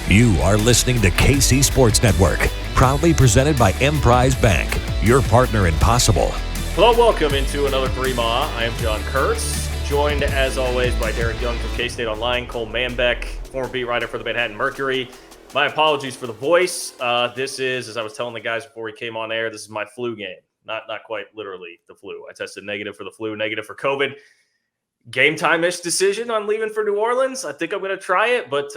You are listening to KC Sports Network, proudly presented by Emprise Bank, your partner in possible. Hello, welcome into another 3MA. I am John Kurtz, joined as always by Derek Young from K-State Online, Cole Manbeck, former beat writer for the Manhattan Mercury. My apologies for the voice. This is, as I was telling the guys before we came on air, this is my flu game. Not quite literally the flu. I tested negative for the flu, negative for COVID. Game time-ish decision on leaving for New Orleans. I think I'm going to try it, but,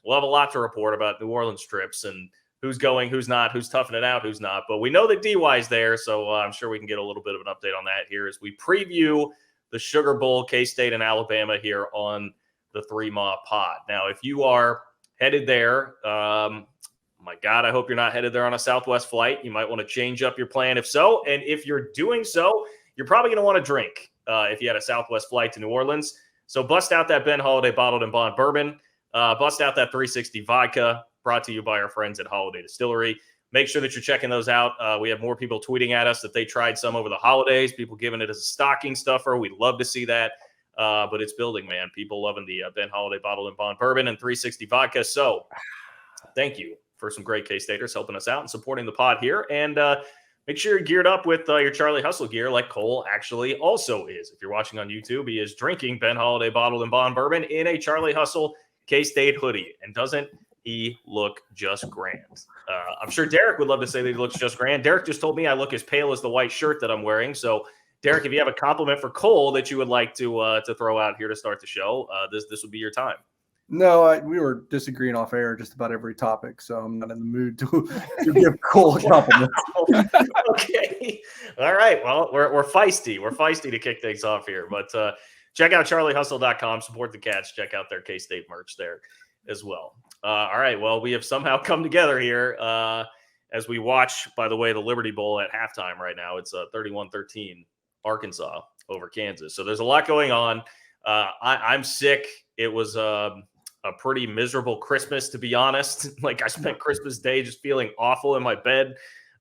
we'll have a lot to report about New Orleans trips and who's going, who's not, who's toughing it out, who's not. But we know that DY's there, so I'm sure we can get a little bit of an update on that here as we preview the Sugar Bowl, K-State and Alabama here on the 3MA pod. Now, if you are headed there, my God, I hope you're not headed there on a Southwest flight. You might want to change up your plan if so. And if you're doing so, you're probably going to want to drink if you had a Southwest flight to New Orleans. So bust out that Ben Holiday Bottled and Bond Bourbon. Bust out that 360 vodka, brought to you by our friends at Holiday Distillery. Make sure that you're checking those out. We have more people tweeting at us that they tried some over the holidays, people giving it as a stocking stuffer. We'd love to see that, but it's building, man. People loving the Ben Holiday Bottled and Bond Bourbon and 360 vodka. So thank you for some great K-Staters helping us out and supporting the pod here. And make sure you're geared up with your Charlie Hustle gear like Cole actually also is. If you're watching on YouTube, he is drinking Ben Holiday Bottled and Bond Bourbon in a Charlie Hustle K-State hoodie. And doesn't he look just grand? I'm sure Derek would love to say that he looks just grand. Derek just told me I look as pale as the white shirt that I'm wearing. So, Derek, if you have a compliment for Cole that you would like to throw out here to start the show, this would be your time. No, we were disagreeing off air just about every topic, so I'm not in the mood to give Cole a compliment. Okay. All right. Well, we're feisty. We're feisty to kick things off here. But check out charliehustle.com. Support the Cats. Check out their K-State merch there as well. All right. Well, we have somehow come together here as we watch, by the way, the Liberty Bowl at halftime right now. It's 31-13 Arkansas over Kansas. So there's a lot going on. I'm sick. It was a pretty miserable Christmas, to be honest. Like, I spent Christmas Day just feeling awful in my bed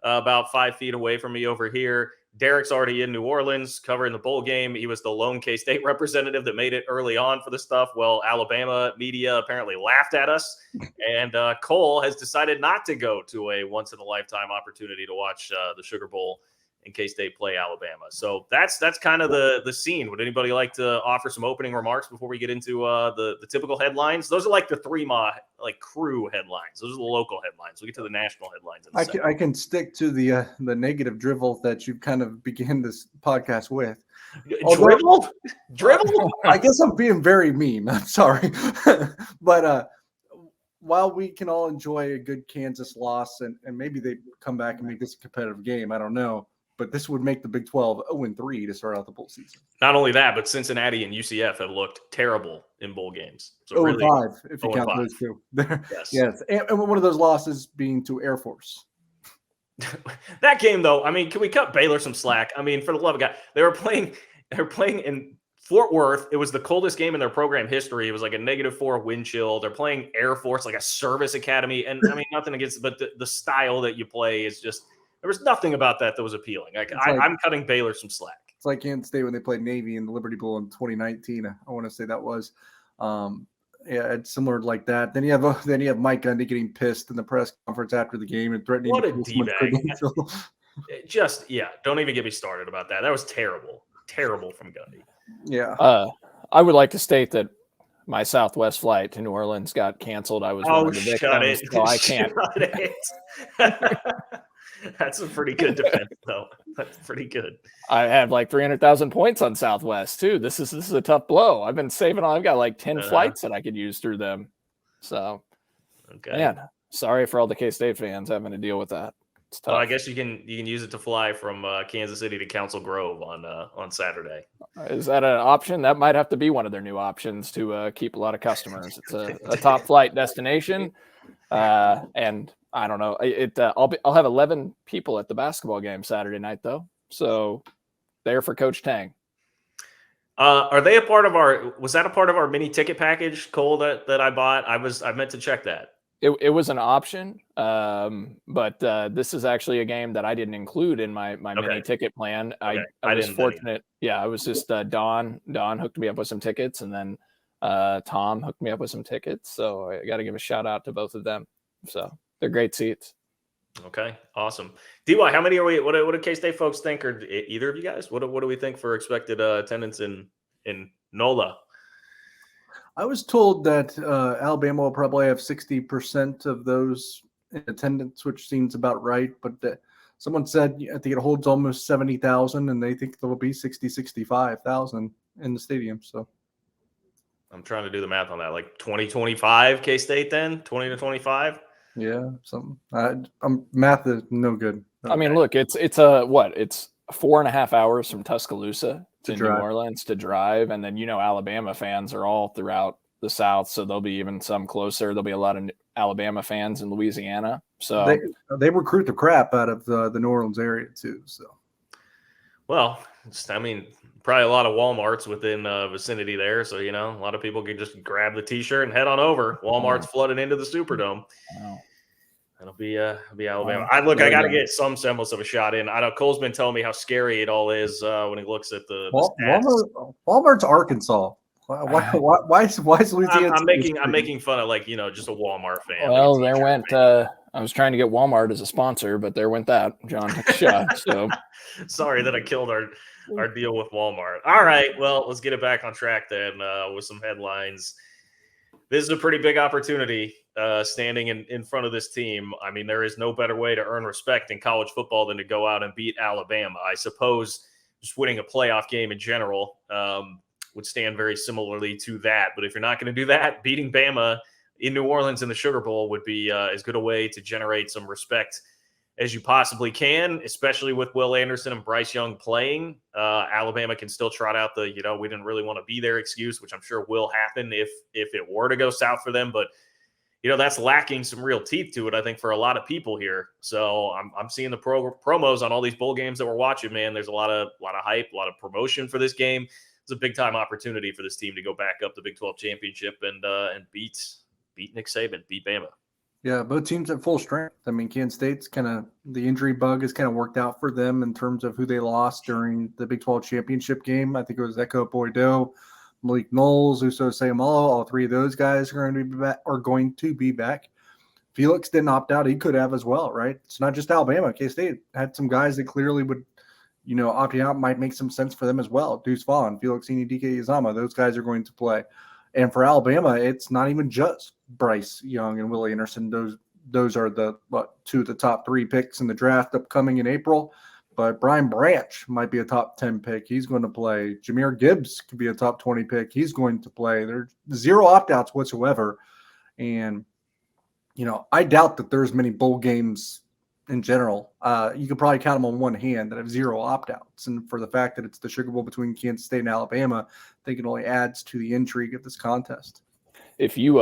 about 5 feet away from me over here. Derek's already in New Orleans covering the bowl game. He was the lone K-State representative that made it early on for the stuff. Well, Alabama media apparently laughed at us. And Cole has decided not to go to a once-in-a-lifetime opportunity to watch the Sugar Bowl in K-State play Alabama. So that's kind of the scene. Would anybody like to offer some opening remarks before we get into the typical headlines? Those are like the 3MA crew headlines. Those are the local headlines. We'll get to the national headlines. I can stick to the negative drivel that you kind of began this podcast with. Dribble? I guess I'm being very mean. I'm sorry. But while we can all enjoy a good Kansas loss and maybe they come back and make this a competitive game, I don't know. But this would make the Big 12 0-3 to start out the bowl season. Not only that, but Cincinnati and UCF have looked terrible in bowl games. So 0-5, really, if you count those two. Yes. And one of those losses being to Air Force. That game, though, I mean, can we cut Baylor some slack? I mean, for the love of God, they were playing in Fort Worth. It was the coldest game in their program history. It was like a -4 wind chill. They're playing Air Force, like a service academy. And I mean, nothing against, but the style that you play is just, there was nothing about that was appealing. I'm cutting Baylor some slack. It's like Kansas State when they played Navy in the Liberty Bowl in 2019. I want to say that was, it's similar like that. Then you have Mike Gundy getting pissed in the press conference after the game and threatening. What a D-bag. Don't even get me started about that. That was terrible from Gundy. Yeah. I would like to state that my Southwest flight to New Orleans got canceled. I was one of the victims, so I can't. That's a pretty good defense, though. That's pretty good. I have like 300,000 points on Southwest too. This is a tough blow. I've been saving. I've got like 10 flights that I could use through them. So, man, sorry for all the K-State fans having to deal with that. It's tough. Well, I guess you can use it to fly from Kansas City to Council Grove on Saturday. Is that an option? That might have to be one of their new options to keep a lot of customers. It's a top flight destination, and I don't know. I'll have 11 people at the basketball game Saturday night though, so there for Coach Tang. Are they a part of was that a part of our mini ticket package, Cole, that I bought? I meant to check that. It was an option, but this is actually a game that I didn't include in my mini ticket plan. I was fortunate. Yeah, I was just Don hooked me up with some tickets, and then Tom hooked me up with some tickets, so I got to give a shout out to both of them. So they're great seats. Okay, awesome. DY, how many are we? What do K-State folks think, or either of you guys? What do we think for expected attendance in NOLA? I was told that Alabama will probably have 60% of those in attendance, which seems about right. But someone said I think it holds almost 70,000, and they think there will be 65,000 in the stadium. So I'm trying to do the math on that. Like 2025 K-State then? 20 to 25? Yeah, something. Math is no good. I mean, look, it's It's 4.5 hours from Tuscaloosa to New Orleans to drive, and then Alabama fans are all throughout the South, so there'll be even some closer. There'll be a lot of Alabama fans in Louisiana. So they recruit the crap out of the New Orleans area too. So, well, probably a lot of Walmarts within vicinity there. So, a lot of people can just grab the T-shirt and head on over. Walmart's flooded into the Superdome. Wow. That'll be Alabama. I got to get some semblance of a shot in. I know Cole's been telling me how scary it all is when he looks at the stats. Walmart's Arkansas. Why is Louisiana? I'm making fun of just a Walmart fan. Well, there went. I was trying to get Walmart as a sponsor, but there went that. John took a shot. So sorry that I killed our deal with Walmart. All right, well, let's get it back on track then with some headlines. This is a pretty big opportunity standing in front of this team. I mean, there is no better way to earn respect in college football than to go out and beat Alabama. I suppose just winning a playoff game in general would stand very similarly to that. But if you're not going to do that, beating Bama in New Orleans in the Sugar Bowl would be as good a way to generate some respect as you possibly can, especially with Will Anderson and Bryce Young playing. Alabama can still trot out the, we didn't really want to be there excuse, which I'm sure will happen if it were to go south for them. But, that's lacking some real teeth to it, I think, for a lot of people here. So I'm seeing the promos on all these bowl games that we're watching, man. There's a lot of hype, a lot of promotion for this game. It's a big time opportunity for this team to go back up the Big 12 championship and beat Nick Saban, beat Bama. Yeah, both teams at full strength. I mean, Kansas State's the injury bug has kind of worked out for them in terms of who they lost during the Big 12 championship game. I think it was Echo Boydo, Malik Knowles, Uso Sayamalo. All three of those guys are going to be back. Felix didn't opt out. He could have as well, right? It's not just Alabama. K-State had some guys that clearly would, opting out might make some sense for them as well. Deuce Vaughn, Felixini, DK Uzama, those guys are going to play. And for Alabama, it's not even just Bryce Young and Willie Anderson. Those are two of the top 3 picks in the draft upcoming in April. But Brian Branch might be a top 10 pick. He's going to play. Jahmyr Gibbs could be a top 20 pick. He's going to play. There's 0 opt-outs whatsoever. And, I doubt that there's many bowl games in general. You could probably count them on one hand that have 0 opt-outs. And for the fact that it's the Sugar Bowl between Kansas State and Alabama, I think it only adds to the intrigue of this contest. If you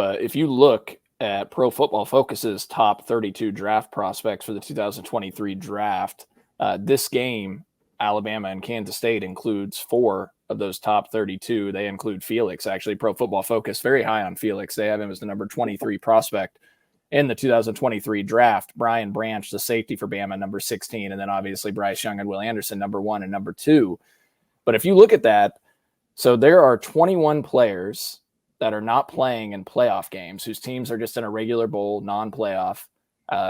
look at Pro Football Focus's top 32 draft prospects for the 2023 draft, this game, Alabama and Kansas State, includes 4 of those top 32. They include Felix. Actually, Pro Football Focus very high on Felix. They have him as the number 23 prospect in the 2023 draft. Brian Branch, the safety for Bama, number 16, and then obviously Bryce Young and Will Anderson, number 1 and number 2. But if you look at that, so there are 21 players that are not playing in playoff games, whose teams are just in a regular bowl, non-playoff,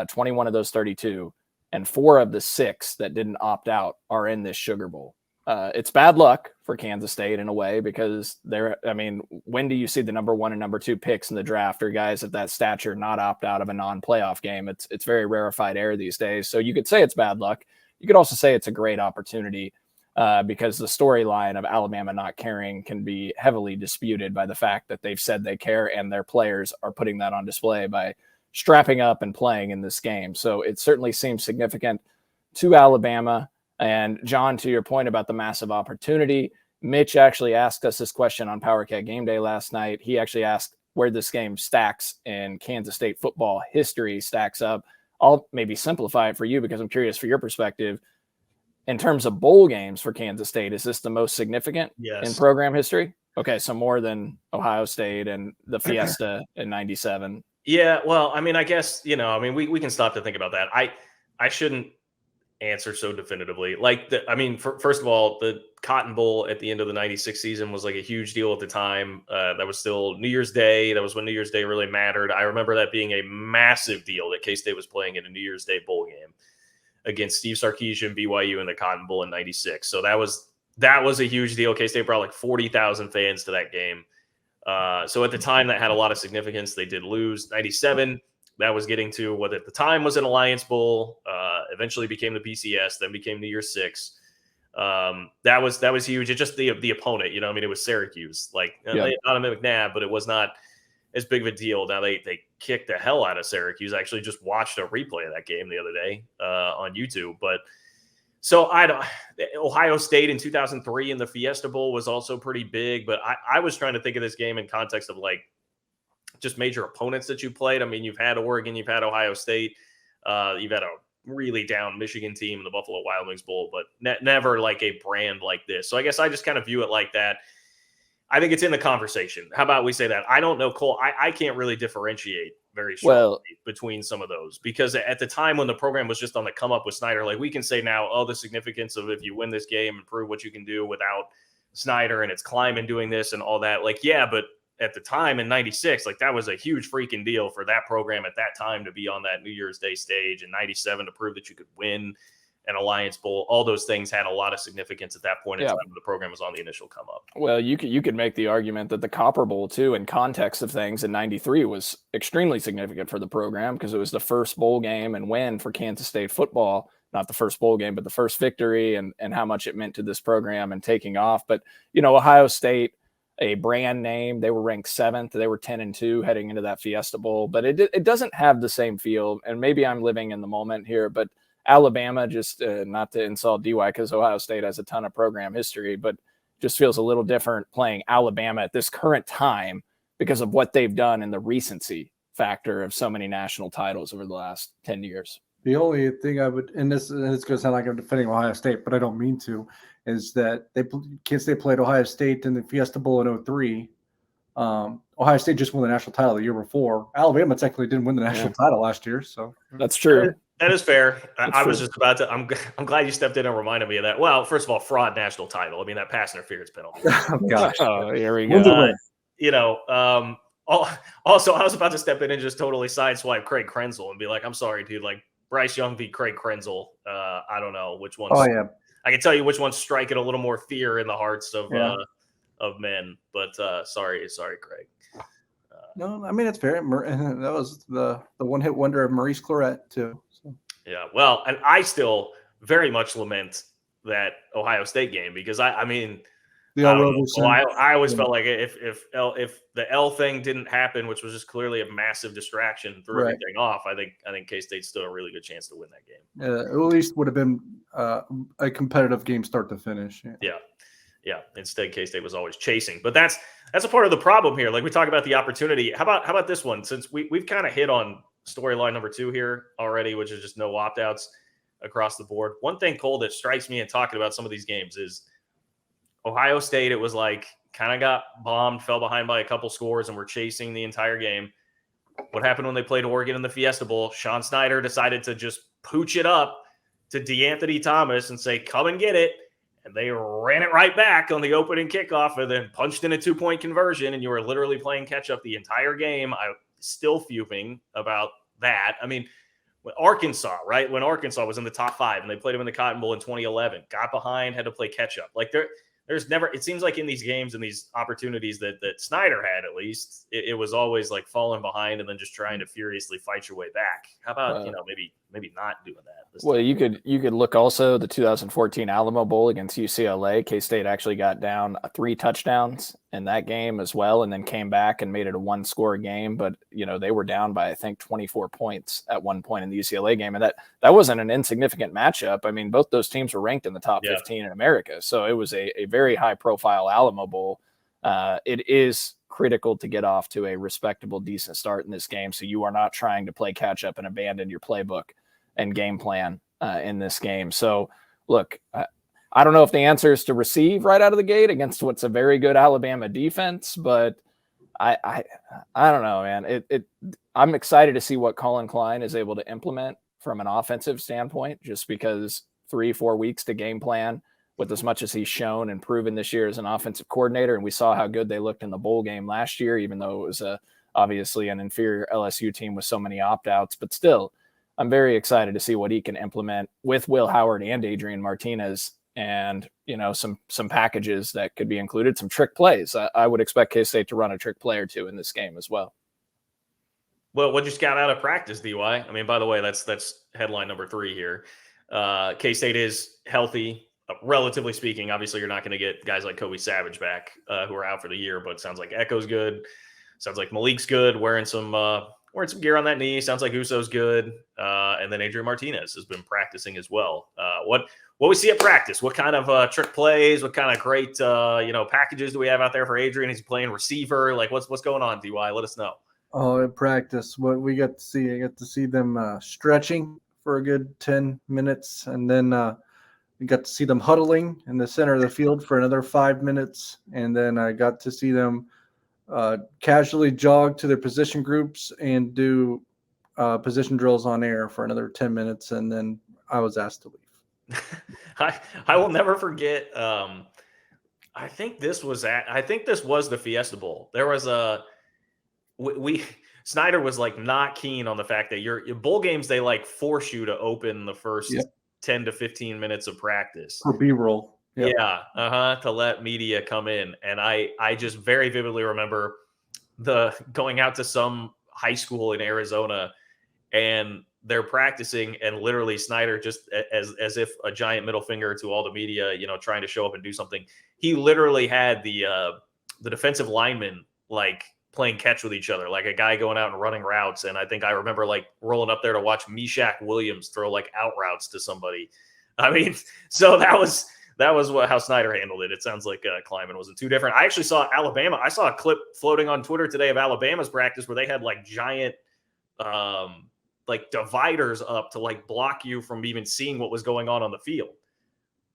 21 of those 32, and 4 of the 6 that didn't opt out are in this Sugar Bowl. It's bad luck for Kansas State in a way because when do you see the number 1 and number 2 picks in the draft or guys at that stature not opt out of a non-playoff game? It's very rarefied air these days. So you could say it's bad luck. You could also say it's a great opportunity because the storyline of Alabama not caring can be heavily disputed by the fact that they've said they care and their players are putting that on display by strapping up and playing in this game. So it certainly seems significant to Alabama. And John, to your point about the massive opportunity, Mitch actually asked us this question on PowerCat Game Day last night. He actually asked where this game stacks in Kansas State football history stacks up. I'll maybe simplify it for you because I'm curious for your perspective. In terms of bowl games for Kansas State, is this the most significant in program history? Okay, so more than Ohio State and the Fiesta in 97. Yeah, well, I guess, we can stop to think about that. I shouldn't answer so definitively. Like, first of all, the Cotton Bowl at the end of the 96 season was like a huge deal at the time. That was still New Year's Day. That was when New Year's Day really mattered. I remember that being a massive deal that K-State was playing in a New Year's Day bowl game against Steve Sarkisian, BYU in the Cotton Bowl in 96. So that was a huge deal. K-State brought like 40,000 fans to that game. So at the time that had a lot of significance. They did lose. 97, that was getting to what at the time was an Alliance Bowl, eventually became the BCS, then became New Year's Six. That was huge. It's just the opponent, it was Syracuse, Donovan McNabb, but it was not as big of a deal. Now they kicked the hell out of Syracuse. I actually just watched a replay of that game the other day on YouTube. But so Ohio State in 2003 in the Fiesta Bowl was also pretty big. But I was trying to think of this game in context of like just major opponents that you played. I mean, you've had Oregon, you've had Ohio State, you've had a really down Michigan team in the Buffalo Wild Wings Bowl, but never like a brand like this. So I guess I just kind of view it like that. I think it's in the conversation. How about we say that? I don't know, Cole. I can't really differentiate very strongly between some of those, because at the time when the program was just on the come up with Snyder, like we can say now, the significance of if you win this game and prove what you can do without Snyder and it's Kleiman doing this and all that. Like, yeah, but at the time in 96, like that was a huge freaking deal for that program at that time to be on that New Year's Day stage, and 97 to prove that you could win an Alliance Bowl. All those things had a lot of significance at that point in time when the program was on the initial come up. Well, you could make the argument that the Copper Bowl too, in context of things, in 93 was extremely significant for the program because it was the first bowl game and win for Kansas State football. Not the first bowl game, but the first victory, and how much it meant to this program and taking off. But, Ohio State, a brand name, they were ranked 7th. They were 10-2 heading into that Fiesta Bowl, but it doesn't have the same feel. And maybe I'm living in the moment here, but Alabama, just not to insult DY, because Ohio State has a ton of program history, but just feels a little different playing Alabama at this current time because of what they've done and the recency factor of so many national titles over the last 10 years. The only thing I would, and it's going to sound like I'm defending Ohio State, but I don't mean to, is that Kansas State played Ohio State in the Fiesta Bowl in 03. Ohio State just won the national title the year before. Alabama technically didn't win the national title last year, so that's true. That is fair. I was just about to. I'm glad you stepped in and reminded me of that. Well, first of all, fraud national title. I mean, that pass interference penalty. Oh gosh. Oh, here we go. Also, I was about to step in and just totally sideswipe Craig Krenzel and be like, "I'm sorry, dude. Like Bryce Young v. Craig Krenzel. I don't know which one. Oh yeah. I can tell you which one's striking a little more fear in the hearts of men. But sorry, Craig. No, I mean it's fair. That was the one-hit wonder of Maurice Claret too. So. Yeah, well, and I still very much lament that Ohio State game because I always felt like if the L thing didn't happen, which was just clearly a massive distraction, threw everything off, I think K-State stood a really good chance to win that game. At least would have been a competitive game start to finish. Yeah. Instead, K-State was always chasing, but that's a part of the problem here. Like we talk about the opportunity. How about this one? Since we've kind of hit on storyline number 2 here already, which is just no opt-outs across the board. One thing, Cole, that strikes me in talking about some of these games is Ohio State. It was like kind of got bombed, fell behind by a couple scores, and were chasing the entire game. What happened when they played Oregon in the Fiesta Bowl? Sean Snyder decided to just pooch it up to DeAnthony Thomas and say, "Come and get it." And they ran it right back on the opening kickoff and then punched in a 2-point conversion. And you were literally playing catch up the entire game. I'm still fuming about that. I mean, when Arkansas, right? When Arkansas was in the top 5 and they played them in the Cotton Bowl in 2011, got behind, had to play catch up. Like there's never, it seems like in these games and these opportunities that Snyder had, at least, it was always like falling behind and then just trying to furiously fight your way back. How about, maybe not doing that? Well, you could look also the 2014 Alamo Bowl against UCLA. K-State actually got down 3 touchdowns in that game as well, and then came back and made it a 1-score game. But they were down by I think 24 points at one point in the UCLA game, and that wasn't an insignificant matchup. I mean, both those teams were ranked in the top 15 in America, so it was a very high-profile Alamo Bowl. It is critical to get off to a respectable, decent start in this game, so you are not trying to play catch-up and abandon your playbook and game plan in this game. So, look, I don't know if the answer is to receive right out of the gate against what's a very good Alabama defense, but I don't know, man. I'm excited to see what Colin Klein is able to implement from an offensive standpoint, just because 3-4 weeks to game plan with as much as he's shown and proven this year as an offensive coordinator. And we saw how good they looked in the bowl game last year, even though it was obviously an inferior LSU team with so many opt-outs. But still, I'm very excited to see what he can implement with Will Howard and Adrian Martinez, and, you know, some packages that could be included, some trick plays. I would expect K-State to run a trick play or two in this game as well. Well, what'd you scout out of practice, DY? I mean, by the way, that's headline number 3 here. K-State is healthy, relatively speaking. Obviously, you're not going to get guys like Kobe Savage back who are out for the year, but it sounds like Echo's good. Sounds like Malik's good, wearing some gear on that knee. Sounds like Uso's good. And then Adrian Martinez has been practicing as well. What we see at practice, what kind of trick plays, what kind of great packages do we have out there for Adrian? Is he playing receiver? Like what's going on, DY? Let us know. Oh, at practice, what we got to see, I got to see them stretching for a good 10 minutes, and then we got to see them huddling in the center of the field for another 5 minutes, and then I got to see them casually jog to their position groups and do position drills on air for another 10 minutes, and then I was asked to leave. I will never forget. I think this was the Fiesta Bowl. There was Snyder was like not keen on the fact that your bowl games, they like force you to open the first 10 to 15 minutes of practice for B-roll. Yep. Yeah, to let media come in. And I just very vividly remember going out to some high school in Arizona, and they're practicing, and literally Snyder, just as if a giant middle finger to all the media, trying to show up and do something. He literally had the defensive linemen like playing catch with each other, like a guy going out and running routes. And I think I remember like rolling up there to watch Meshach Williams throw like out routes to somebody. I mean, so that was how Snyder handled it. It sounds like Kleiman wasn't too different. I actually saw Alabama. I saw a clip floating on Twitter today of Alabama's practice where they had like giant like dividers up to like block you from even seeing what was going on the field.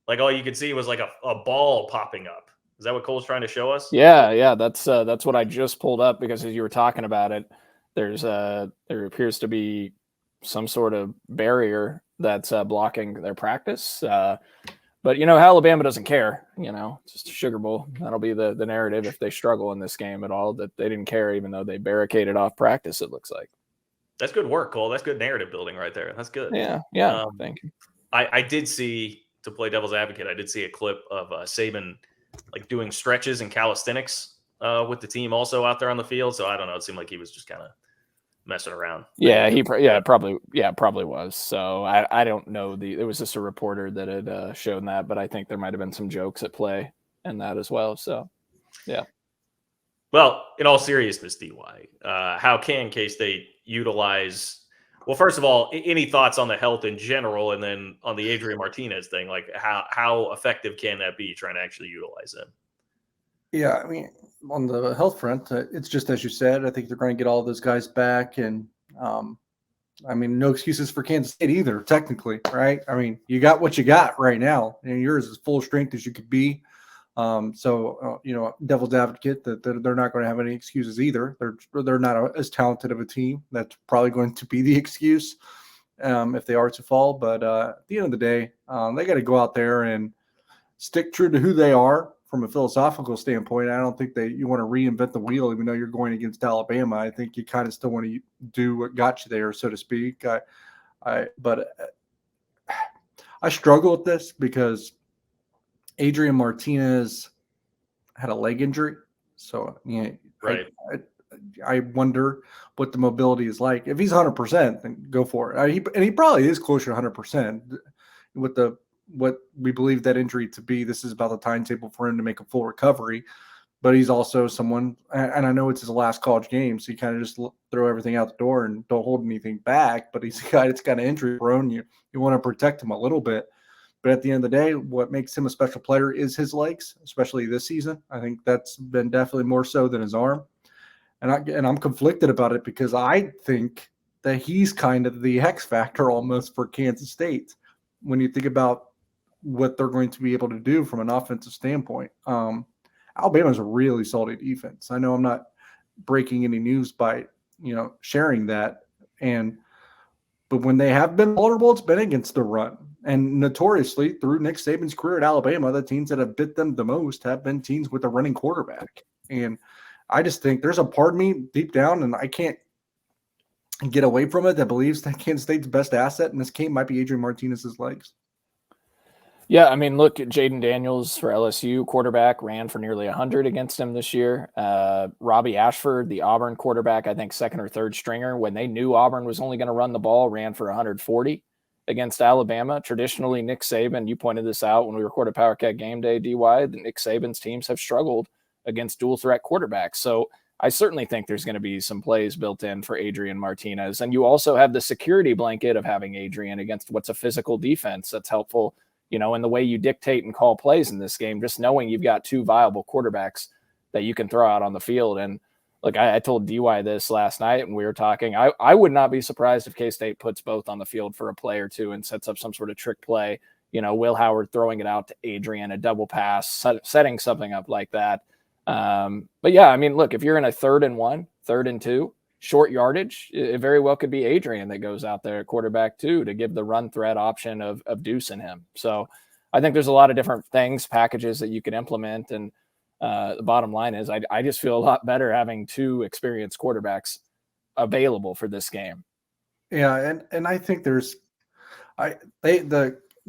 Like all you could see was like a ball popping up. Is that what Cole's trying to show us? Yeah. That's what I just pulled up, because as you were talking about it, there appears to be some sort of barrier that's blocking their practice. But Alabama doesn't care. It's just a Sugar Bowl. That'll be the narrative if they struggle in this game at all, that they didn't care, even though they barricaded off practice. It looks like. That's good work, Cole. That's good narrative building right there. That's good. Yeah. Thank you. I did see, to play devil's advocate, I did see a clip of Saban like doing stretches and calisthenics with the team also out there on the field. So I don't know. It seemed like he was just kind of messing around. Yeah, probably was. So I don't know. It was just a reporter that had shown that, but I think there might have been some jokes at play in that as well. So, yeah. Well, in all seriousness, DY, how can K-State utilize? Well, first of all, any thoughts on the health in general, and then on the Adrian Martinez thing, like how effective can that be trying to actually utilize him? Yeah, I mean, on the health front, it's just as you said. I think they're going to get all those guys back, and I mean, no excuses for Kansas State either. Technically, right? I mean, you got what you got right now, and you're as full strength as you could be. Devil's advocate that they're not going to have any excuses either. They're not as talented of a team. That's probably going to be the excuse if they are to fall. But at the end of the day, they got to go out there and stick true to who they are from a philosophical standpoint. I don't think you want to reinvent the wheel, even though you're going against Alabama. I think you kind of still want to do what got you there, so to speak. But I struggle with this because Adrian Martinez had a leg injury. So, right. I wonder what the mobility is like. If he's 100%, then go for it. He probably is closer to 100% with what we believe that injury to be. This is about the timetable for him to make a full recovery. But he's also someone, and I know it's his last college game, so you kind of just throw everything out the door and don't hold anything back. But he's a guy that's kind of injury prone. You want to protect him a little bit. But at the end of the day, what makes him a special player is his legs, especially this season. I think that's been definitely more so than his arm. And I'm conflicted about it because I think that he's kind of the X factor almost for Kansas State when you think about what they're going to be able to do from an offensive standpoint. Alabama's a really solid defense. I know I'm not breaking any news by sharing that, but when they have been vulnerable, it's been against the run. And notoriously, through Nick Saban's career at Alabama, the teams that have bit them the most have been teams with a running quarterback. And I just think there's a part of me deep down, and I can't get away from it, that believes that Kansas State's best asset in this game might be Adrian Martinez's legs. Yeah, I mean, look at Jaden Daniels for LSU quarterback, ran for nearly 100 against him this year. Robbie Ashford, the Auburn quarterback, I think second or third stringer, when they knew Auburn was only going to run the ball, ran for 140 against Alabama. Traditionally, Nick Saban, you pointed this out when we recorded Power Cat Game Day, DY, Nick Saban's teams have struggled against dual threat quarterbacks. So I certainly think there's going to be some plays built in for Adrian Martinez. And you also have the security blanket of having Adrian against what's a physical defense that's helpful, in the way you dictate and call plays in this game, just knowing you've got two viable quarterbacks that you can throw out on the field. And look, I told DY this last night when we were talking. I would not be surprised if K-State puts both on the field for a play or two and sets up some sort of trick play. Will Howard throwing it out to Adrian, a double pass, setting something up like that. But yeah, I mean, look, if you're in a 3rd and 1, 3rd and 2, short yardage, it very well could be Adrian that goes out there at quarterback too, to give the run threat option of deucing him. So I think there's a lot of different packages that you can implement. And the bottom line is I just feel a lot better having two experienced quarterbacks available for this game. Yeah. And I think the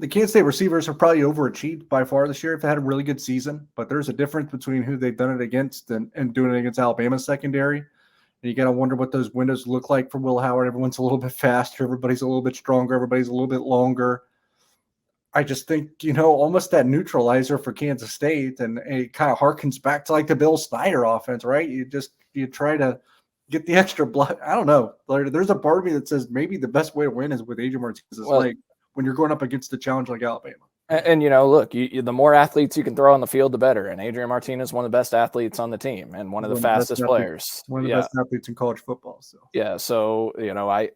Kansas State receivers have probably overachieved by far this year if they had a really good season, but there's a difference between who they've done it against and doing it against Alabama's secondary. And you got to wonder what those windows look like for Will Howard. Everyone's a little bit faster. Everybody's a little bit stronger. Everybody's a little bit longer. I just think, almost that neutralizer for Kansas State, and it kind of harkens back to like the Bill Snyder offense, right? You try to get the extra blood. I don't know. There's a part of me that says maybe the best way to win is with Adrian Martinez's leg when you're going up against a challenge like Alabama. And look, the more athletes you can throw on the field, the better. And Adrian Martinez is one of the best athletes on the team and one of the fastest players. One of the best athletes in college football. So yeah, so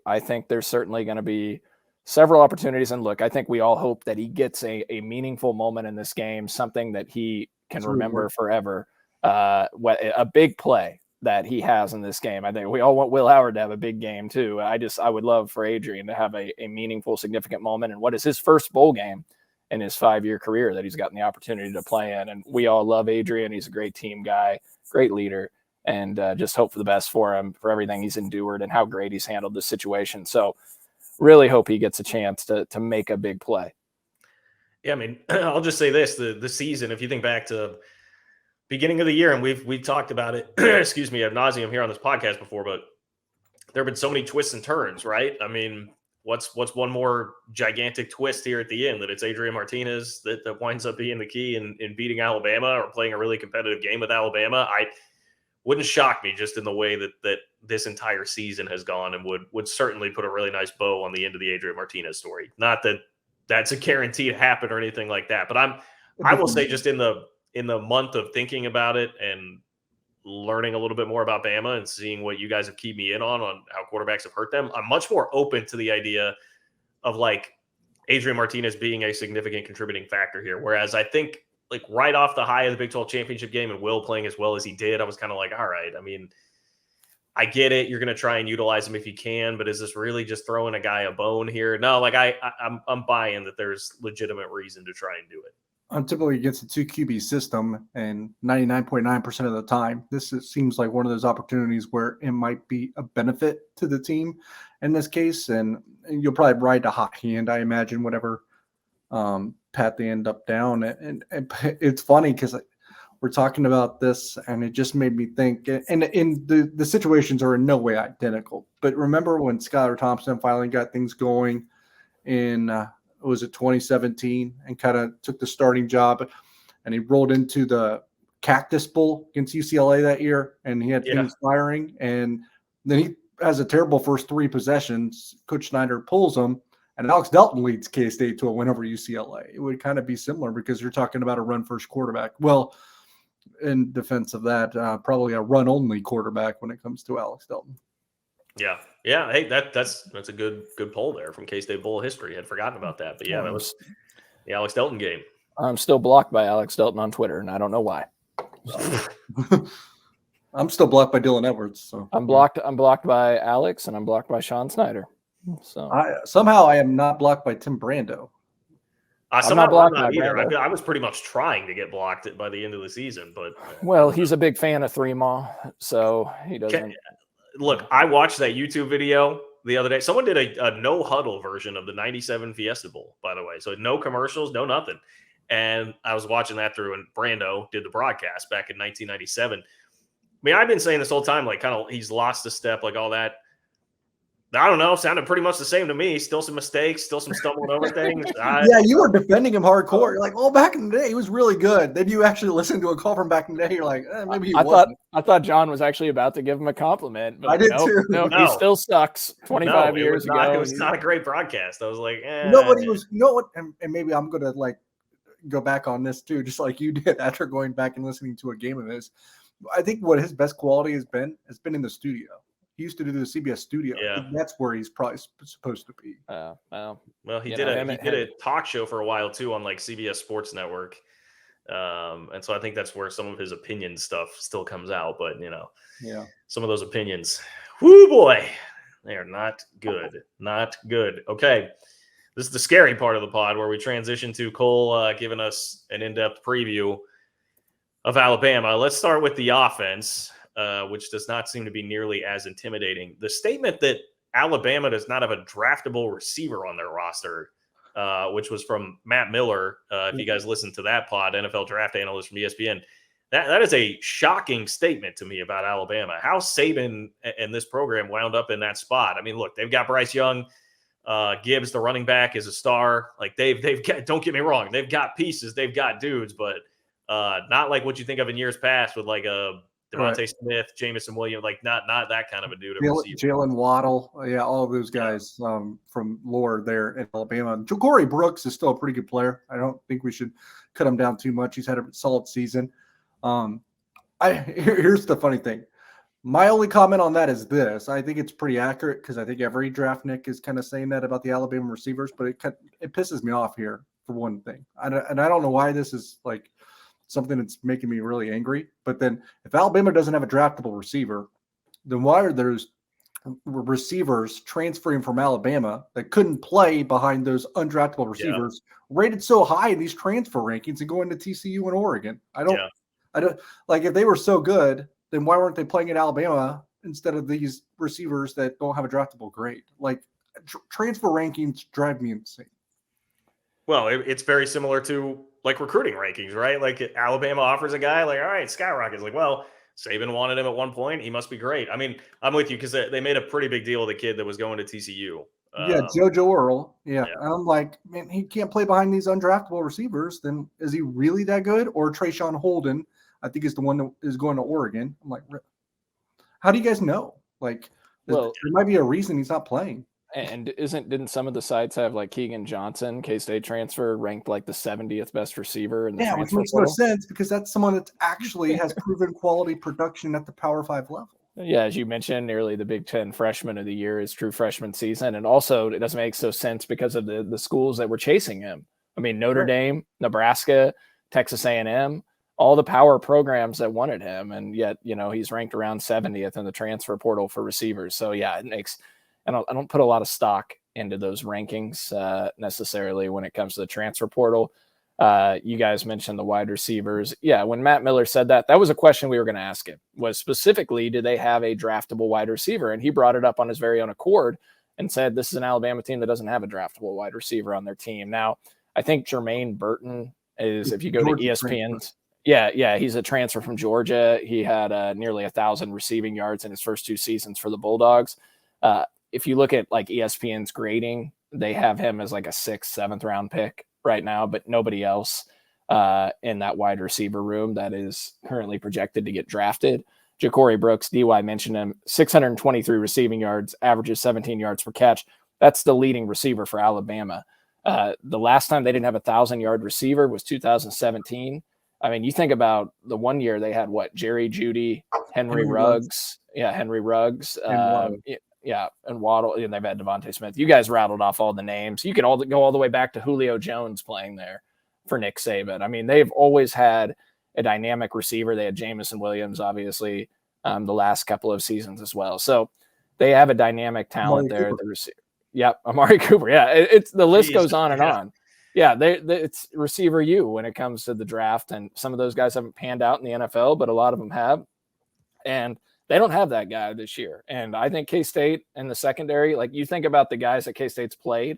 I think there's certainly going to be several opportunities. And look, I think we all hope that he gets a meaningful moment in this game, something that he can remember forever. A big play that he has in this game. I think we all want Will Howard to have a big game too. I would love for Adrian to have a meaningful, significant moment. And what is his first bowl game in his 5-year career that he's gotten the opportunity to play in. And we all love Adrian. He's a great team guy, great leader, and just hope for the best for him, for everything he's endured and how great he's handled this situation. So really hope he gets a chance to make a big play. Yeah, I mean, I'll just say this, the season, if you think back to beginning of the year, and we've talked about it, excuse me, ad nauseum here on this podcast before, but there have been so many twists and turns, right? I mean, what's one more gigantic twist here at the end that it's Adrian Martinez that winds up being the key in beating Alabama or playing a really competitive game with Alabama? I wouldn't shock me just in the way that this entire season has gone, and would certainly put a really nice bow on the end of the Adrian Martinez story. Not that that's a guaranteed happen or anything like that, but I will say just in the month of thinking about it and learning a little bit more about Bama and seeing what you guys have keyed me in on how quarterbacks have hurt them, I'm much more open to the idea of like Adrian Martinez being a significant contributing factor here. Whereas I think like right off the high of the Big 12 championship game and Will playing as well as he did, I was kind of like, all right, I mean, I get it. You're going to try and utilize him if you can, but is this really just throwing a guy a bone here? No, like I'm buying that there's legitimate reason to try and do it. I'm typically against a 2 QB system, and 99.9% of the time, seems like one of those opportunities where it might be a benefit to the team in this case. And you'll probably ride a hot hand, I imagine, whatever path they end up down. And it's funny because we're talking about this, and it just made me think, and the situations are in no way identical. But remember when Skylar Thompson finally got things going in was it 2017 and kind of took the starting job, and he rolled into the Cactus Bowl against UCLA that year, and he had things firing, and then he has a terrible first 3 possessions. Coach Snyder pulls him, and Alex Delton leads K-State to a win over UCLA. It would kind of be similar because you're talking about a run-first quarterback. Well, in defense of that, probably a run-only quarterback when it comes to Alex Delton. Yeah. Hey, that's a good poll there from K-State Bowl history. I'd forgotten about that, but yeah, that was the Alex Delton game. I'm still blocked by Alex Delton on Twitter, and I don't know why. I'm still blocked by Dylan Edwards. So I'm blocked by Alex, and I'm blocked by Sean Snyder. So somehow I am not blocked by Tim Brando. I'm not blocked by either. Brando. I was pretty much trying to get blocked by the end of the season, but well, he's a big fan of 3-ma, so he doesn't. Look, I watched that YouTube video the other day. Someone did a no huddle version of the 97 Fiesta Bowl, by the way. So no commercials, no nothing. And I was watching that through, and Brando did the broadcast back in 1997. I mean, I've been saying this whole time, like, kind of, he's lost a step, like all that. I don't know. Sounded pretty much the same to me. Still some mistakes. Still some stumbling over things. Yeah, you were defending him hardcore. You're like, oh, back in the day, he was really good. Then you actually listened to a call from back in the day. You're like, maybe he wasn't. I thought John was actually about to give him a compliment. But I did too. No, he still sucks. 25 years ago. It was not a great broadcast. I was like, You know what he was? You know what? And maybe I'm gonna like go back on this too, just like you did after going back and listening to a game of his. I think what his best quality has been in the studio. He used to do the CBS studio. Yeah. That's where he's probably supposed to be. Well, he did a talk show for a while too on like CBS Sports Network. And so I think that's where some of his opinion stuff still comes out. But, some of those opinions, whoo boy, they are not good. Not good. Okay. This is the scary part of the pod where we transition to Cole giving us an in-depth preview of Alabama. Let's start with the offense. Which does not seem to be nearly as intimidating. The statement that Alabama does not have a draftable receiver on their roster, which was from Matt Miller. If you guys listen to that pod, NFL draft analyst from ESPN, that is a shocking statement to me about Alabama. How Saban and this program wound up in that spot. I mean, look, they've got Bryce Young. Gibbs, the running back, is a star. Like they've got, don't get me wrong, they've got pieces, they've got dudes, but not like what you think of in years past with like a Devontae Smith, Jamison Williams, like not that kind of a dude. Jalen Waddle, all of those guys from Lord there in Alabama. Ja'Cory Brooks is still a pretty good player. I don't think we should cut him down too much. He's had a solid season. Here's the funny thing. My only comment on that is this. I think it's pretty accurate because I think every draft Nick is kind of saying that about the Alabama receivers, but it pisses me off here for one thing. And I don't know why this is like something that's making me really angry. But then if Alabama doesn't have a draftable receiver, then why are those receivers transferring from Alabama that couldn't play behind those undraftable receivers rated so high in these transfer rankings and going to TCU and Oregon? I don't like, if they were so good, then why weren't they playing at Alabama instead of these receivers that don't have a draftable grade? Like transfer rankings drive me insane. Well, it's very similar to like recruiting rankings, right? Like Alabama offers a guy, like, all right, skyrockets. Like, well, Saban wanted him at one point. He must be great. I mean, I'm with you because they made a pretty big deal of the kid that was going to TCU. JoJo Earl. Yeah. And I'm like, man, he can't play behind these undraftable receivers. Then is he really that good? Or Trayshawn Holden, I think, is the one that is going to Oregon. I'm like, how do you guys know? Like, there might be a reason he's not playing. And didn't some of the sites have like Keegan Johnson, K-State transfer, ranked like the 70th best receiver in the transfer which makes no sense because that's someone that actually has proven quality production at the Power 5 level. Yeah, as you mentioned, nearly the Big Ten freshman of the year is true freshman season. And also it doesn't make so sense because of the schools that were chasing him. I mean, Notre Dame, Nebraska, Texas A&M, all the power programs that wanted him. And yet, he's ranked around 70th in the transfer portal for receivers. So yeah, it makes – I don't put a lot of stock into those rankings necessarily when it comes to the transfer portal. You guys mentioned the wide receivers. Yeah, when Matt Miller said that was a question we were going to ask him, was specifically, do they have a draftable wide receiver? And he brought it up on his very own accord and said, this is an Alabama team that doesn't have a draftable wide receiver on their team. Now, I think Jermaine Burton is, if you go to ESPN's, he's a transfer from Georgia. He had nearly 1,000 receiving yards in his first 2 seasons for the Bulldogs. If you look at like ESPN's grading, they have him as like a 6th, 7th round pick right now, but nobody else in that wide receiver room that is currently projected to get drafted. Ja'Cory Brooks, DY mentioned him, 623 receiving yards, averages 17 yards per catch. That's the leading receiver for Alabama. The last time they didn't have a 1,000-yard receiver was 2017. I mean, you think about the one year they had Jerry Jeudy, Henry Ruggs. Yeah, Henry Ruggs. And Waddle, and they've had Devontae Smith. You guys rattled off all the names. You could all go all the way back to Julio Jones playing there for Nick Saban. I mean, they've always had a dynamic receiver. They had Jamison Williams, obviously, the last couple of seasons as well. So they have a dynamic talent there. The receiver. Yep, Amari Cooper. Yeah, it's the list goes on and on. Yeah, it's receiver U when it comes to the draft, and some of those guys haven't panned out in the NFL, but a lot of them have, and they don't have that guy this year. And I think K-State in the secondary, like you think about the guys that K-State's played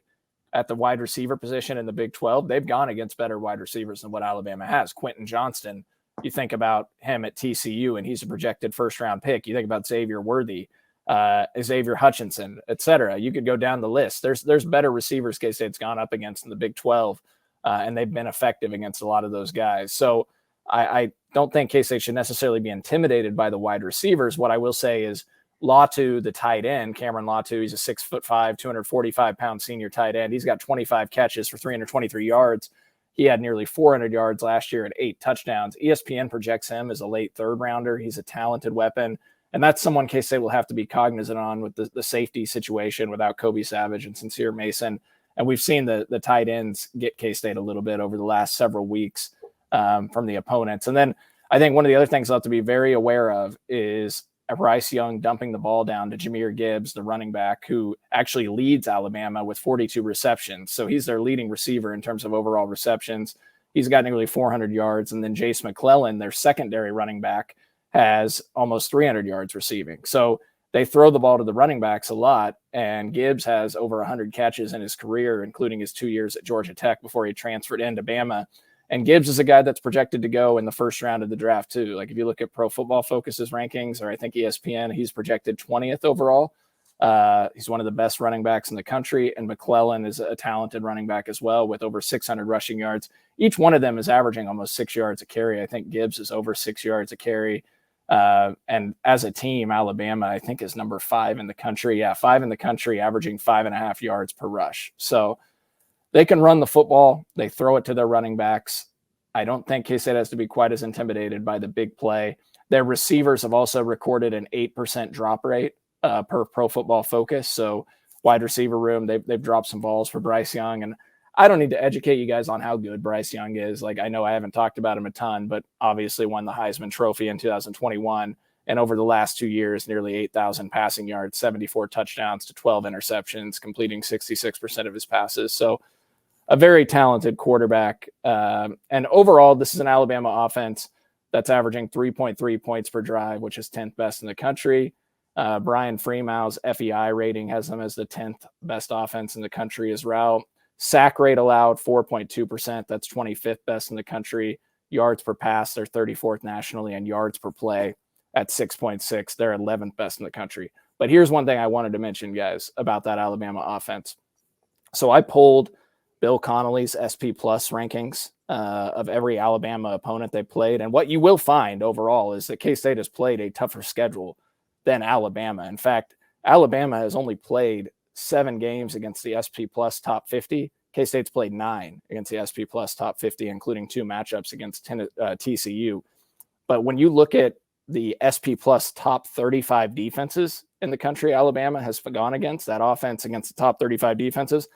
at the wide receiver position in the Big 12, they've gone against better wide receivers than what Alabama has. Quentin Johnston, you think about him at TCU, and he's a projected first-round pick. You think about Xavier Worthy, Xavier Hutchinson, et cetera. You could go down the list. There's better receivers K-State's gone up against in the Big 12, and they've been effective against a lot of those guys. So I don't think K-State should necessarily be intimidated by the wide receivers. What I will say is Latu, the tight end, Cameron Latu, he's a 6'5", 245-pound senior tight end. He's got 25 catches for 323 yards. He had nearly 400 yards last year and 8 touchdowns. ESPN projects him as a late third-rounder. He's a talented weapon, and that's someone K-State will have to be cognizant on with the safety situation without Kobe Savage and Sincere Mason. And we've seen the tight ends get K-State a little bit over the last several weeks from the opponents. And then I think one of the other things I'll have to be very aware of is Bryce Young dumping the ball down to Jahmyr Gibbs, the running back, who actually leads Alabama with 42 receptions. So he's their leading receiver in terms of overall receptions. He's got nearly 400 yards. And then Jace McClellan, their secondary running back, has almost 300 yards receiving. So they throw the ball to the running backs a lot. And Gibbs has over 100 catches in his career, including his 2 years at Georgia Tech before he transferred into Bama. And Gibbs is a guy that's projected to go in the first round of the draft too. Like if you look at Pro Football Focus's rankings, or I think ESPN, he's projected 20th overall. He's one of the best running backs in the country. And McClellan is a talented running back as well with over 600 rushing yards. Each one of them is averaging almost 6 yards a carry. I think Gibbs is over 6 yards a carry. And as a team, Alabama, I think, is number 5 in the country. Yeah, 5 in the country, averaging 5.5 yards per rush. So they can run the football. They throw it to their running backs. I don't think K-State has to be quite as intimidated by the big play. Their receivers have also recorded an 8% drop rate per Pro Football Focus. So wide receiver room, they've dropped some balls for Bryce Young. And I don't need to educate you guys on how good Bryce Young is. Like, I know I haven't talked about him a ton, but obviously won the Heisman Trophy in 2021. And over the last 2 years, nearly 8,000 passing yards, 74 touchdowns to 12 interceptions, completing 66% of his passes. So a very talented quarterback. And overall, this is an Alabama offense that's averaging 3.3 points per drive, which is 10th best in the country. Brian Freemau's FEI rating has them as the 10th best offense in the country as well. Sack rate allowed, 4.2%. That's 25th best in the country. Yards per pass, they're 34th nationally. And yards per play at 6.6. They're 11th best in the country. But here's one thing I wanted to mention, guys, about that Alabama offense. So I pulled Bill Connolly's SP Plus rankings of every Alabama opponent they played. And what you will find overall is that K-State has played a tougher schedule than Alabama. In fact, Alabama has only played 7 games against the SP Plus top 50. K-State's played 9 against the SP Plus top 50, including 2 matchups against TCU. But when you look at the SP Plus top 35 defenses in the country Alabama has gone against, that offense against the top 35 defenses,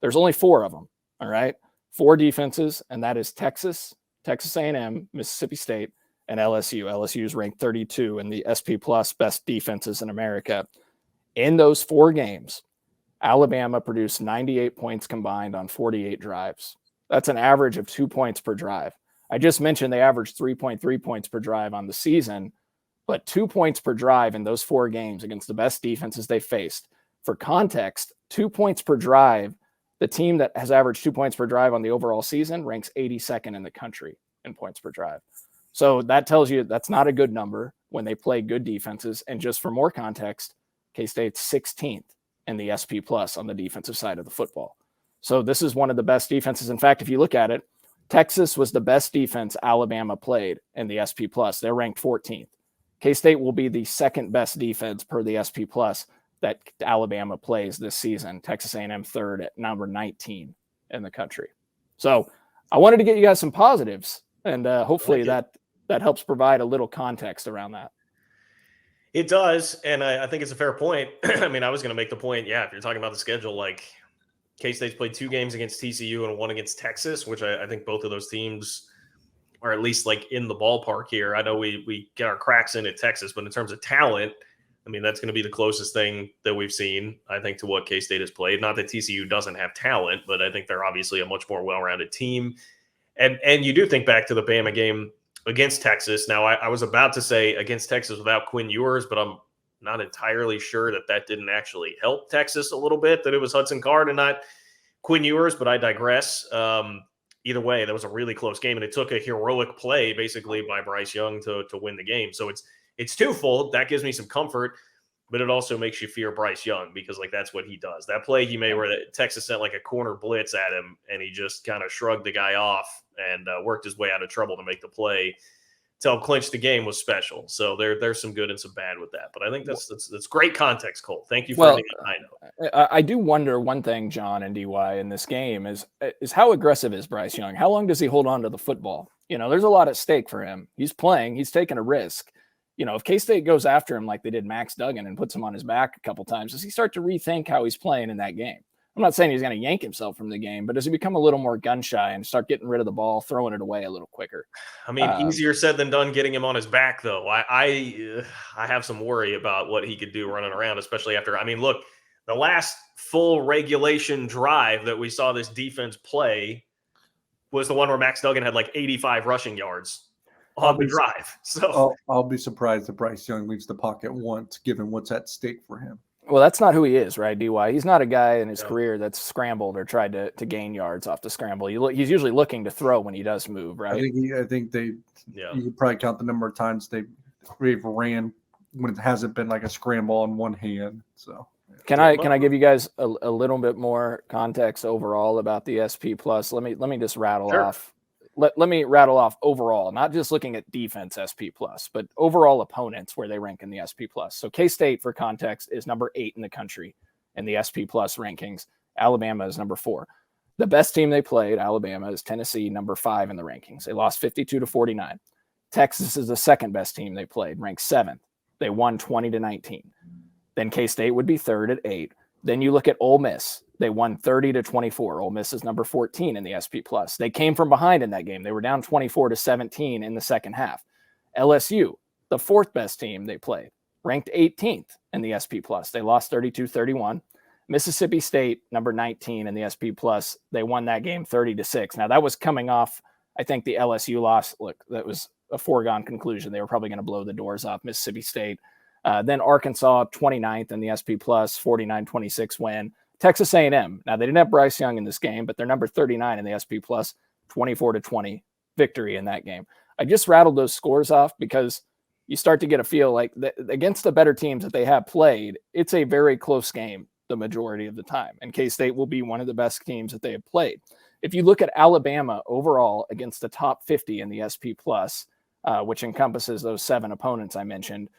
there's only 4 of them. All right, 4 defenses, and that is Texas, Texas A&M, Mississippi State, and LSU. LSU is ranked 32 in the SP Plus best defenses in America. In those 4 games, Alabama produced 98 points combined on 48 drives. That's an average of 2 points per drive. I just mentioned they averaged 3.3 points per drive on the season, but 2 points per drive in those 4 games against the best defenses they faced. For context, 2 points per drive, the team that has averaged 2 points per drive on the overall season ranks 82nd in the country in points per drive. So that tells you that's not a good number when they play good defenses. And just for more context, K-State's 16th in the SP Plus on the defensive side of the football. So this is one of the best defenses. In fact, if you look at it, Texas was the best defense Alabama played in the SP Plus. They're ranked 14th. K-State will be the second best defense per the SP Plus that Alabama plays this season. Texas A&M third at number 19 in the country. So I wanted to get you guys some positives, and hopefully that helps provide a little context around that. It does, and I think it's a fair point. I mean, I was going to make the point, if you're talking about the schedule, like K-State's played 2 games against TCU and 1 against Texas, which I think both of those teams are at least like in the ballpark here. I know we get our cracks in at Texas, but in terms of talent, I mean, that's going to be the closest thing that we've seen, I think, to what K-State has played. Not that TCU doesn't have talent, but I think they're obviously a much more well-rounded team. And you do think back to the Bama game against Texas. Now, I was about to say against Texas without Quinn Ewers, but I'm not entirely sure that didn't actually help Texas a little bit, that it was Hudson Card and not Quinn Ewers, but I digress. Either way, that was a really close game, and it took a heroic play basically by Bryce Young to win the game. So it's twofold. That gives me some comfort, but it also makes you fear Bryce Young because, like, that's what he does. That play he made where Texas sent like a corner blitz at him, and he just kind of shrugged the guy off and worked his way out of trouble to make the play to help clinch the game was special. So there's some good and some bad with that. But I think that's great context, Cole. Thank you for letting me know. I do wonder one thing, John and DY, in this game is how aggressive is Bryce Young? How long does he hold on to the football? There's a lot at stake for him. He's playing. He's taking a risk. If K-State goes after him like they did Max Duggan and puts him on his back a couple times, does he start to rethink how he's playing in that game? I'm not saying he's going to yank himself from the game, but does he become a little more gun shy and start getting rid of the ball, throwing it away a little quicker? I mean, easier said than done getting him on his back, though. I have some worry about what he could do running around, especially after. I mean, look, the last full regulation drive that we saw this defense play was the one where Max Duggan had like 85 rushing yards on the drive. So I'll be surprised if Bryce Young leaves the pocket once, given what's at stake for him. Well, that's not who he is, right, DY? He's not a guy in his career that's scrambled or tried to gain yards off the scramble. He's usually looking to throw when he does move, right? I think you could probably count the number of times they've ran when it hasn't been like a scramble on one hand. So can I give you guys a little bit more context overall about the SP Plus? Let me just rattle off. Let me rattle off overall, not just looking at defense SP Plus, but overall opponents where they rank in the SP Plus. So K-State, for context, is number 8 in the country in the SP Plus rankings. Alabama is number 4. The best team they played, Alabama, is Tennessee, number 5 in the rankings. They lost 52-49. Texas is the second best team they played, ranked 7th. They won 20-19. Then K-State would be 3rd at 8. Then you look at Ole Miss. They won 30-24. Ole Miss is number 14 in the SP Plus. They came from behind in that game. They were down 24-17 in the second half. LSU, the 4th best team they played, ranked 18th in the SP Plus. They lost 32-31. Mississippi State, number 19 in the SP Plus. They won that game 30-6. Now that was coming off, I think, the LSU loss. Look, that was a foregone conclusion. They were probably going to blow the doors off Mississippi State. Then Arkansas, 29th in the SP Plus, 49-26 win. Texas A&M. Now, they didn't have Bryce Young in this game, but they're number 39 in the SP Plus, 24-20 victory in that game. I just rattled those scores off because you start to get a feel like against the better teams that they have played, it's a very close game the majority of the time. And K-State will be one of the best teams that they have played. If you look at Alabama overall against the top 50 in the SP Plus, which encompasses those 7 opponents I mentioned,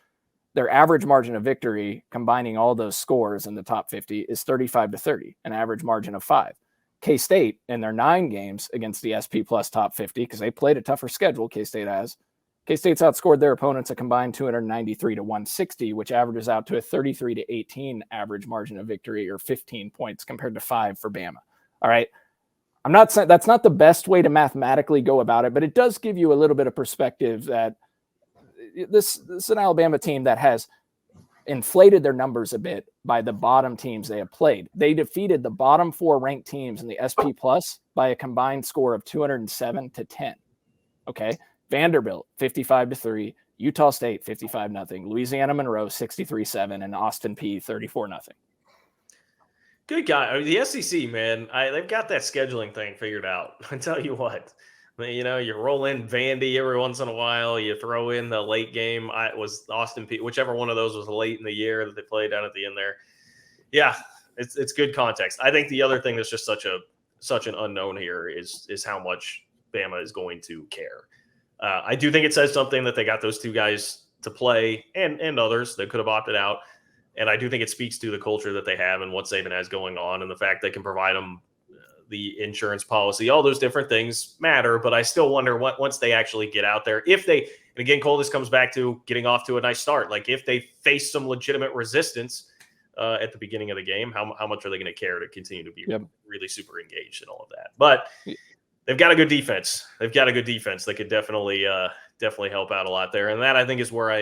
their average margin of victory, combining all those scores in the top 50, is 35-30, an average margin of 5. K-State, in their 9 games against the SP Plus top 50, because they played a tougher schedule, K-State's outscored their opponents a combined 293-160, which averages out to a 33-18 average margin of victory, or 15 points compared to 5 for Bama. All right. I'm not saying that's not the best way to mathematically go about it, but it does give you a little bit of perspective that this is an Alabama team that has inflated their numbers a bit by the bottom teams they have played. They defeated the bottom 4 ranked teams in the SP Plus by a combined score of 207-10. Okay. Vanderbilt, 55-3, Utah State, 55-0, Louisiana Monroe, 63-7, and Austin Peay, 34-0. Good guy. I mean, the SEC, man, they've got that scheduling thing figured out. I tell you what. You roll in Vandy every once in a while. You throw in the late game. It was Austin Peay, whichever one of those was late in the year that they played down at the end there. Yeah, it's good context. I think the other thing that's just such an unknown here is how much Bama is going to care. I do think it says something that they got those 2 guys to play and others that could have opted out. And I do think it speaks to the culture that they have and what Saban has going on and the fact they can provide them the insurance policy. All those different things matter, but I still wonder once they actually get out there, if they, and again, Cole, this comes back to getting off to a nice start. Like if they face some legitimate resistance at the beginning of the game, how much are they going to care to continue to be really super engaged in all of that? But they've got a good defense. They've got a good defense that could definitely help out a lot there. And that I think is where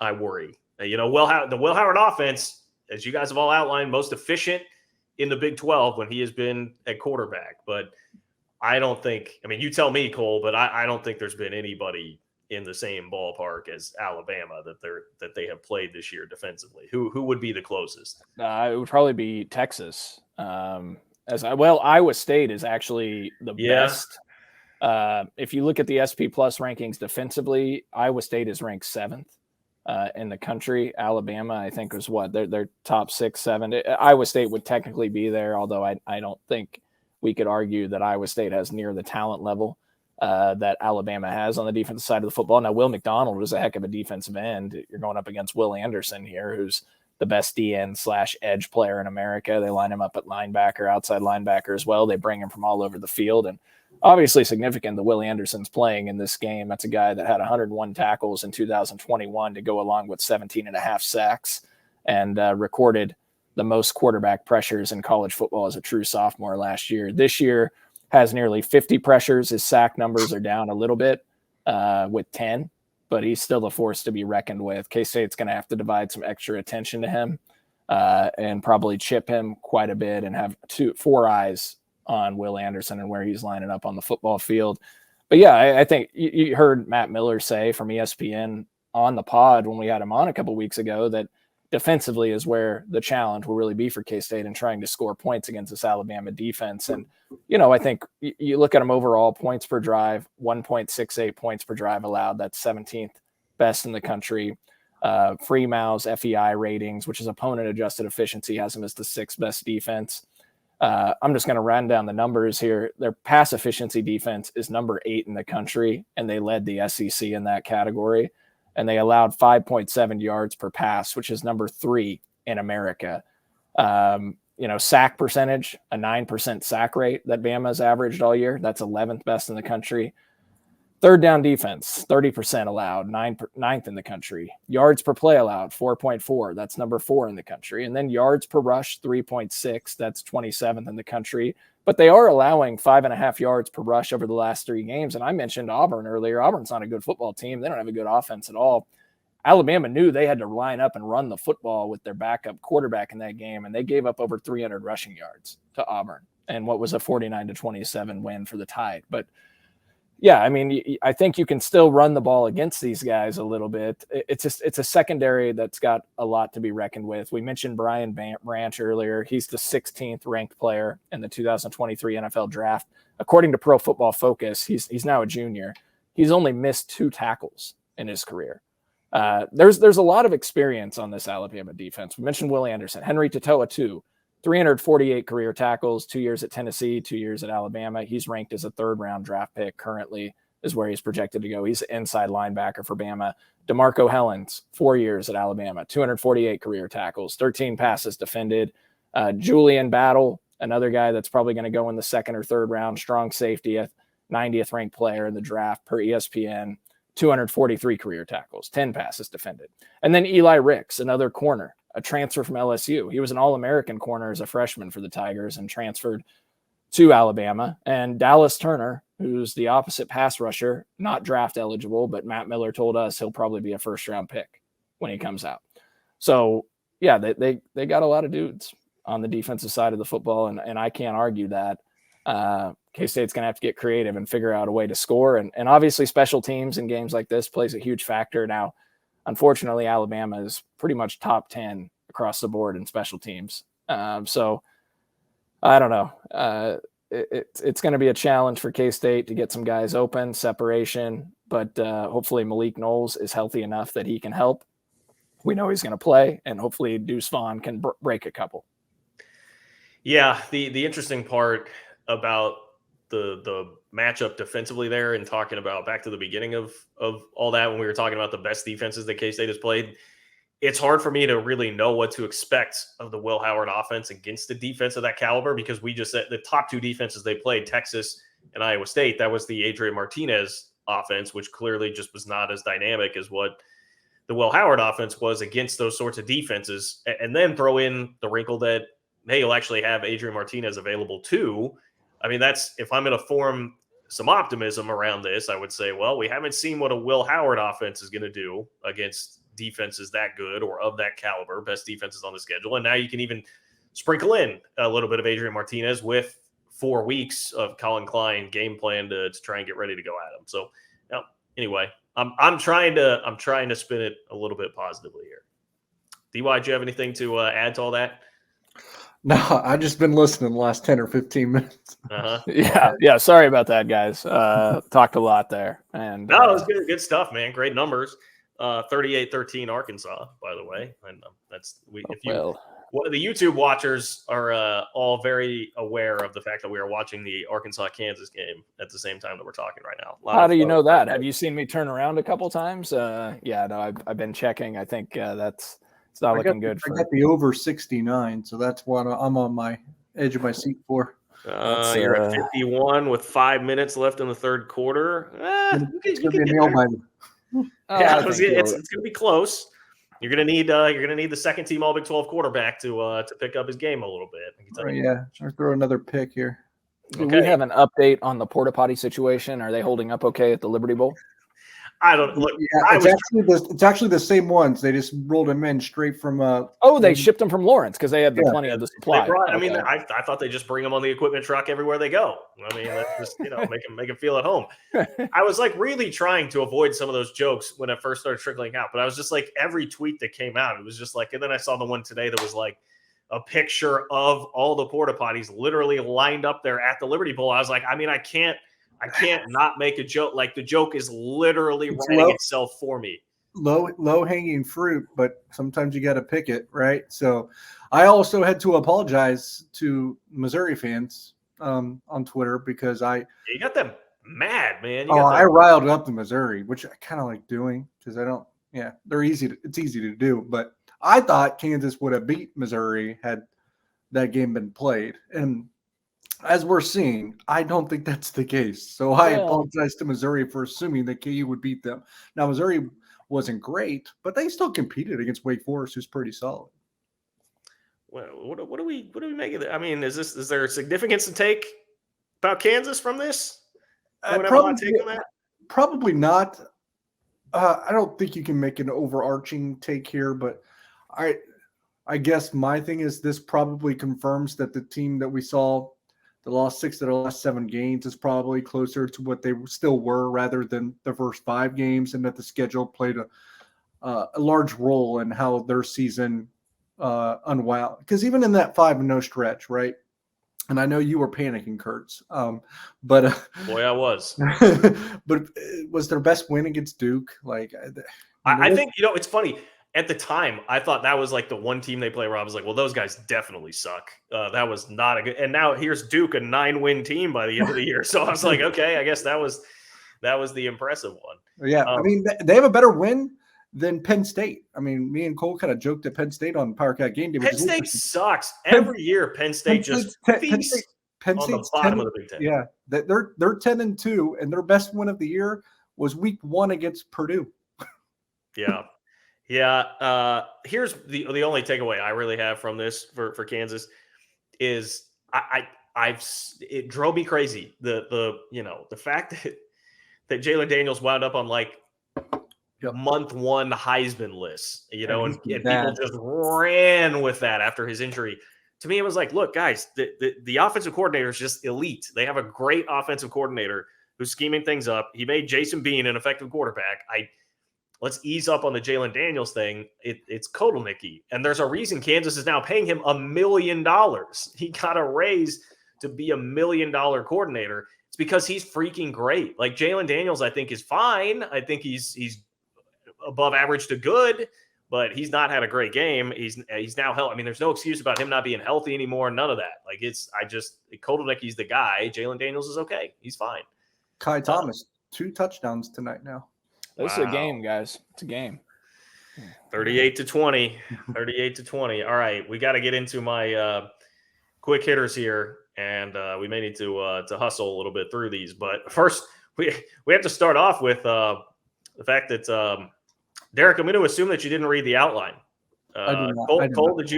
I worry The Will Howard offense, as you guys have all outlined, most efficient in the Big 12 when he has been at quarterback. But I don't think, you tell me, Cole, but I don't think there's been anybody in the same ballpark as Alabama that they have played this year defensively. Who would be the closest? It would probably be Texas. Iowa State is actually the best. If you look at the SP Plus rankings defensively, Iowa State is ranked 7th in the country. Alabama, I think, was they're top 6, 7. Iowa State would technically be there, although I don't think we could argue that Iowa State has near the talent level that Alabama has on the defensive side of the football. Now, Will McDonald was a heck of a defensive end. You're going up against Will Anderson here, who's the best DN/edge player in America. They line him up at linebacker, outside linebacker as well. They bring him from all over the field. And obviously significant that Will Anderson's playing in this game. That's a guy that had 101 tackles in 2021 to go along with 17.5 sacks and recorded the most quarterback pressures in college football as a true sophomore last year. This year has nearly 50 pressures. His sack numbers are down a little bit with 10, but he's still a force to be reckoned with. K-State's going to have to divide some extra attention to him and probably chip him quite a bit and have 4 eyes on Will Anderson and where he's lining up on the football field. But yeah, I think you heard Matt Miller say from ESPN on the pod when we had him on a couple weeks ago that defensively is where the challenge will really be for K-State in trying to score points against this Alabama defense. And, I think you look at them overall, points per drive, 1.68 points per drive allowed. That's 17th best in the country. Freemau's FEI ratings, which is opponent adjusted efficiency, has them as the 6th best defense. I'm just going to run down the numbers here. Their pass efficiency defense is number 8 in the country, and they led the SEC in that category. And they allowed 5.7 yards per pass, which is number 3 in America. Sack percentage, a 9% sack rate that Bama's averaged all year. That's 11th best in the country. Third down defense, 30% allowed, 9th in the country. Yards per play allowed, 4.4. That's number 4 in the country. And then yards per rush, 3.6. That's 27th in the country. But they are allowing 5.5 yards per rush over the last 3 games. And I mentioned Auburn earlier. Auburn's not a good football team. They don't have a good offense at all. Alabama knew they had to line up and run the football with their backup quarterback in that game, and they gave up over 300 rushing yards to Auburn and what was a 49-27 win for the Tide. But yeah, I think you can still run the ball against these guys a little bit. It's a secondary that's got a lot to be reckoned with. We mentioned Brian Branch earlier. He's the 16th ranked player in the 2023 NFL draft. According to Pro Football Focus, he's now a junior. He's only missed 2 tackles in his career. There's a lot of experience on this Alabama defense. We mentioned Will Anderson, Henry Totoa too. 348 career tackles, 2 years at Tennessee, 2 years at Alabama. He's ranked as a 3rd-round draft pick currently is where he's projected to go. He's an inside linebacker for Bama. DeMarco Hellens, 4 years at Alabama, 248 career tackles, 13 passes defended. Julian Battle, another guy that's probably going to go in the 2nd or 3rd round, strong safety, 90th ranked player in the draft per ESPN, 243 career tackles, 10 passes defended. And then Eli Ricks, another corner, a transfer from LSU. He was an All-American corner as a freshman for the Tigers and transferred to Alabama. And Dallas Turner, who's the opposite pass rusher, not draft eligible, but Matt Miller told us he'll probably be a 1st-round pick when he comes out. So, yeah, they got a lot of dudes on the defensive side of the football, and I can't argue that. K-State's going to have to get creative and figure out a way to score. And obviously special teams in games like this plays a huge factor. Now, unfortunately, Alabama is pretty much top 10 across the board in special teams. So I don't know. It's going to be a challenge for K-State to get some guys open, separation, but hopefully Malik Knowles is healthy enough that he can help. We know he's going to play, and hopefully Deuce Vaughn can break a couple. Yeah, the interesting part about the matchup defensively there and talking about back to the beginning of all that when we were talking about the best defenses that K-State has played, it's hard for me to really know what to expect of the Will Howard offense against the defense of that caliber, because we just said the top 2 defenses they played, Texas and Iowa State, that was the Adrian Martinez offense, which clearly just was not as dynamic as what the Will Howard offense was against those sorts of defenses. And then throw in the wrinkle that, hey, you'll actually have Adrian Martinez available too. That's, if I'm going to form some optimism around this, I would say, well, we haven't seen what a Will Howard offense is going to do against defense is that good or of that caliber, best defenses on the schedule. And now you can even sprinkle in a little bit of Adrian Martinez with 4 weeks of Colin Klein game plan to try and get ready to go at him. So anyway, I'm trying to spin it a little bit positively here. DY, do you have anything to add to all that? No, I've just been listening the last 10 or 15 minutes. Yeah. Sorry about that, guys. Talked a lot there. And no, it was good stuff, man. Great numbers. 38-13 Arkansas, by the way. And the YouTube watchers are all very aware of the fact that we are watching the Arkansas-Kansas game at the same time that we're talking right now. How do you know that? Have you seen me turn around a couple times? I've been checking. I think it's not looking good. I got the over 69, so that's what I'm on my edge of my seat for. You're at 51 with 5 minutes left in the third quarter. It's going to be a nail biter. It's going to be close. You're going to need the second team All Big 12 quarterback to pick up his game a little bit. Yeah, I'll throw another pick here. Do we have an update on the porta potty situation? Are they holding up okay at the Liberty Bowl? I don't look. Yeah, it's actually the same ones. They just rolled them in straight from. They shipped them from Lawrence because they had plenty of the supply. I thought they just bring them on the equipment truck everywhere they go. I mean, that's just make them feel at home. I was like really trying to avoid some of those jokes when it first started trickling out, but I was just like every tweet that came out, it was just like, and then I saw the one today that was like a picture of all the porta potties literally lined up there at the Liberty Bowl. I was like, I mean, I can't not make a joke. Like the joke is literally writing itself for me. Low hanging fruit, but sometimes you got to pick it, right? So I also had to apologize to Missouri fans on Twitter because you got them mad, man. I riled up the Missouri, which I kind of like doing because they're easy. It's easy to do, but I thought Kansas would have beat Missouri had that game been played. And as we're seeing, I don't think that's the case. So I apologize to Missouri for assuming that KU would beat them. Now, Missouri wasn't great, but they still competed against Wake Forest, who's pretty solid. Well, what do we make of it? I mean, is there significance to take about Kansas from this? Probably not. I don't think you can make an overarching take here, but I guess my thing is this probably confirms that the team that we saw the lost 6 of the last 7 games is probably closer to what they still were rather than the first 5 games, and that the schedule played a large role in how their season unwound. Because even in that 5-0 stretch, right? And I know you were panicking, Kurtz, but boy, I was. But was their best win against Duke? Like, I think it's funny. At the time, I thought that was like the one team they play where I was like, well, those guys definitely suck. That was not a good. And now here's Duke, a 9-win team by the end of the year. So I was like, okay, I guess that was the impressive one. Yeah, I mean, they have a better win than Penn State. I mean, me and Cole kind of joked at Penn State on PowerCat Game Day. Penn State sucks. Every year, Penn State just feasts on the bottom of the Big Ten. Yeah, they're 10-2, and their best win of the year was Week 1 against Purdue. Yeah. Here's the only takeaway I really have from this for Kansas is it drove me crazy. The fact that Jalen Daniels wound up on like month 1 Heisman list, and people just ran with that after his injury. To me, it was like, look, guys, the offensive coordinator is just elite. They have a great offensive coordinator who's scheming things up. He made Jason Bean an effective quarterback. Let's ease up on the Jalen Daniels thing. It's Kotelnicki. And there's a reason Kansas is now paying him $1 million. He got a raise to be $1 million coordinator. It's because he's freaking great. Like Jalen Daniels, I think is fine. I think he's above average to good, but he's not had a great game. He's now healthy. I mean, there's no excuse about him not being healthy anymore. None of that. Like Kotelnicki's the guy. Jalen Daniels is okay. He's fine. Kai Thomas, 2 touchdowns tonight now. This is a game, guys. It's a game. 38-20. 38-20. All right, we got to get into my quick hitters here, and we may need to hustle a little bit through these. But first, we have to start off with the fact that Derek, I'm going to assume that you didn't read the outline. Cole, did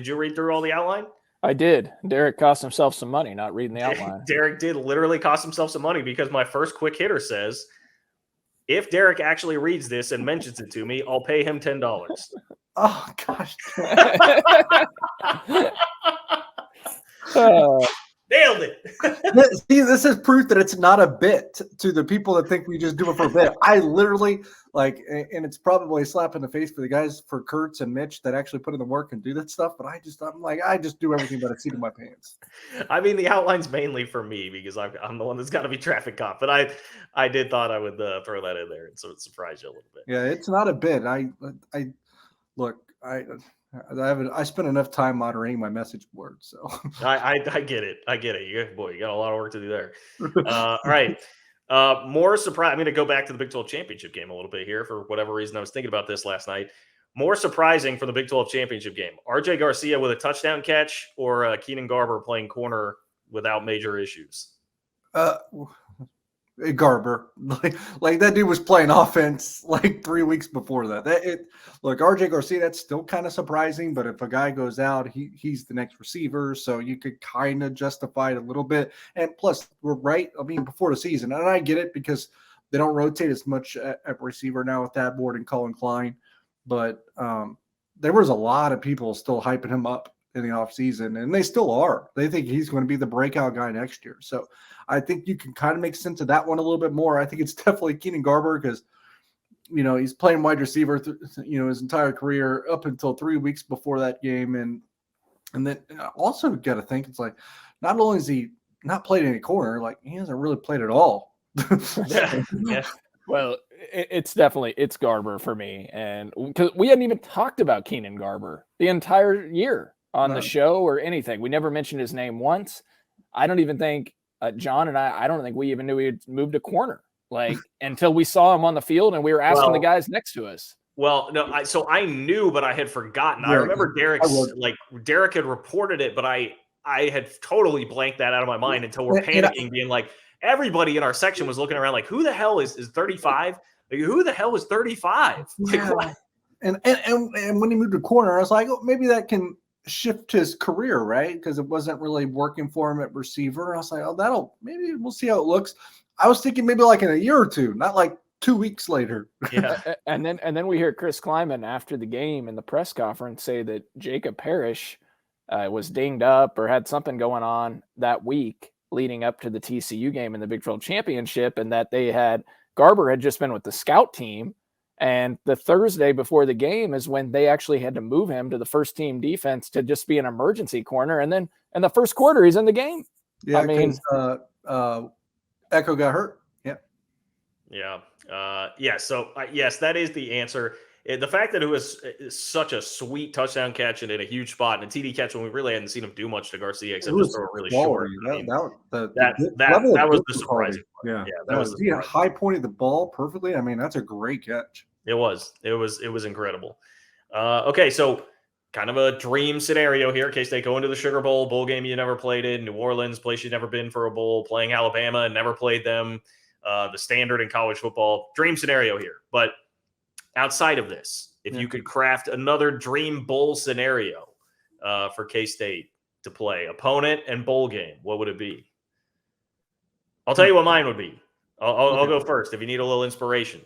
you read through all the outline? I did. Derek cost himself some money not reading the outline. Derek did literally cost himself some money because my first quick hitter says If Derek actually reads this and mentions it to me, I'll pay him $10. Oh gosh. Nailed it. See, this is proof that it's not a bit to the people that think we just do it for a bit. I literally and it's probably a slap in the face for the guys, for Kurtz and Mitch, that actually put in the work and do that stuff. But I just do everything but a seat in my pants. I mean, the outline's mainly for me because I'm the one that's got to be traffic cop. But I did thought I would throw that in there, and so it surprised you a little bit. Yeah, it's not a bit. I spent enough time moderating my message board, so I get it. You got a lot of work to do there. All right. More surprise. I'm going to go back to the Big 12 championship game a little bit here for whatever reason. I was thinking about this last night. More surprising for the Big 12 championship game: RJ Garcia with a touchdown catch, or Keenan Garber playing corner without major issues? Garber, like that dude was playing offense like 3 weeks before that. Look, RJ Garcia, that's still kind of surprising, but if a guy goes out, he's the next receiver, so you could kind of justify it a little bit. And plus, we're right. I mean, before the season, and I get it because they don't rotate as much at receiver now with Thad Ward and Colin Klein, but there was a lot of people still hyping him up in the offseason, and they still are. They think he's going to be the breakout guy next year. So I think you can kind of make sense of that one a little bit more. I think it's definitely Keenan Garber because, he's playing wide receiver, his entire career up until 3 weeks before that game. And then also got to think, it's like, not only is he not played any corner, like he hasn't really played at all. Yeah. Well, it's Garber for me. And because we hadn't even talked about Keenan Garber the entire year on the show or anything. We never mentioned his name once. I don't even think John and I don't think we even knew he had moved to corner, until we saw him on the field and we were asking the guys next to us. Well, no, I knew, but I had forgotten. I remember Derek had reported it, but I had totally blanked that out of my mind until we're panicking, being like, everybody in our section was looking around like, who the hell is 35? Like, who the hell is 35? Yeah. Like, and when he moved to corner, I was like, maybe that can shift his career, right? Because it wasn't really working for him at receiver. I was like, maybe we'll see how it looks. I was thinking maybe like in a year or two, not like 2 weeks later. Yeah. and then we hear Chris Kleiman after the game in the press conference say that Jacob Parrish was dinged up or had something going on that week leading up to the TCU game in the Big 12 championship, and that Garber had just been with the scout team. And the Thursday before the game is when they actually had to move him to the first team defense to just be an emergency corner. And then in the first quarter, he's in the game. Yeah. I mean, Echo got hurt. Yeah. Yeah. So yes, that is the answer. The fact that it was such a sweet touchdown catch and in a huge spot and a TD catch when we really hadn't seen him do much to Garcia except just throw it really short. That was the surprising part. Yeah, that was the high point of the ball perfectly. I mean, that's a great catch. It was incredible. Okay, so kind of a dream scenario here in case they go into the Sugar bowl game you never played in, New Orleans, place you've never been for a bowl, playing Alabama and never played them, the standard in college football. Dream scenario here, but outside of this, if you could craft another dream bowl scenario for K-State to play, opponent and bowl game, what would it be? I'll tell you what mine would be. I'll go first if you need a little inspiration.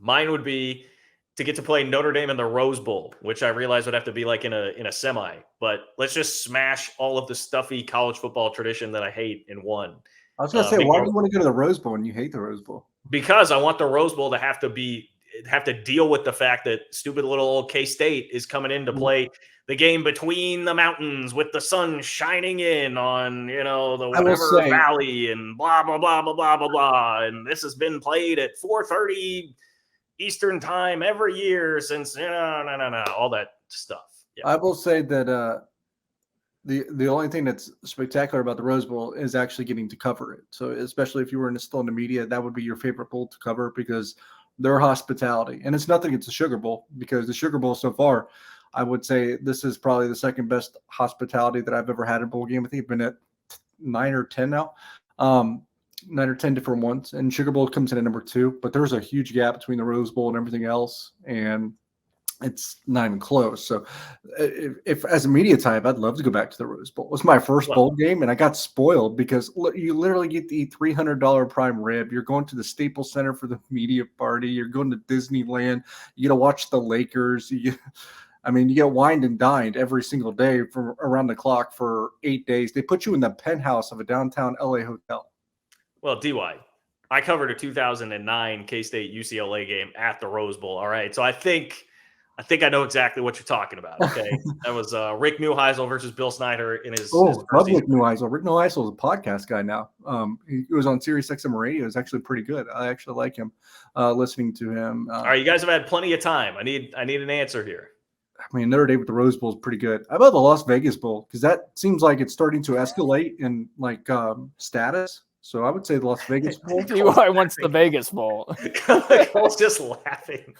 Mine would be to get to play Notre Dame in the Rose Bowl, which I realize would have to be like in a semi. But let's just smash all of the stuffy college football tradition that I hate in one. I was going to say, why do you want to go to the Rose Bowl when you hate the Rose Bowl? Because I want the Rose Bowl to have to deal with the fact that stupid little old K-State is coming in to play the game between the mountains with the sun shining in on, the whatever valley and blah, blah, blah, blah, blah, blah, blah. And this has been played at 4:30 Eastern time every year since, all that stuff. Yeah. I will say that the only thing that's spectacular about the Rose Bowl is actually getting to cover it. So especially if you were still in the media, that would be your favorite bowl to cover because their hospitality. And it's nothing against the Sugar Bowl because the Sugar Bowl so far, I would say this is probably the second best hospitality that I've ever had in a bowl game. I think I've been at 9 or 10 now, 9 or 10 different ones. And Sugar Bowl comes in at number 2, but there's a huge gap between the Rose Bowl and everything else. And It's not even close. So if as a media type, I'd love to go back to the Rose Bowl. It was my first bowl game, and I got spoiled because you literally get to eat $300 prime rib. You're going to the Staples Center for the media party. You're going to Disneyland. You get to watch the Lakers. You get wined and dined every single day from around the clock for 8 days. They put you in the penthouse of a downtown LA hotel. Well, DY, I covered a 2009 K-State UCLA game at the Rose Bowl. All right. So I think I know exactly what you're talking about. Okay. That was Rick Neuheisel versus Bill Snyder in his love Rick Neuheisel. Rick Neuheisel is a podcast guy now. He was on Sirius XM radio. It's actually pretty good. I actually like him, listening to him. All right. You guys have had plenty of time. I need an answer here. I mean, Notre Dame with the Rose Bowl is pretty good. How about the Las Vegas Bowl? Because that seems like it's starting to escalate in status. So I would say the Las Vegas Bowl. DY wants the Vegas Bowl. I was just laughing.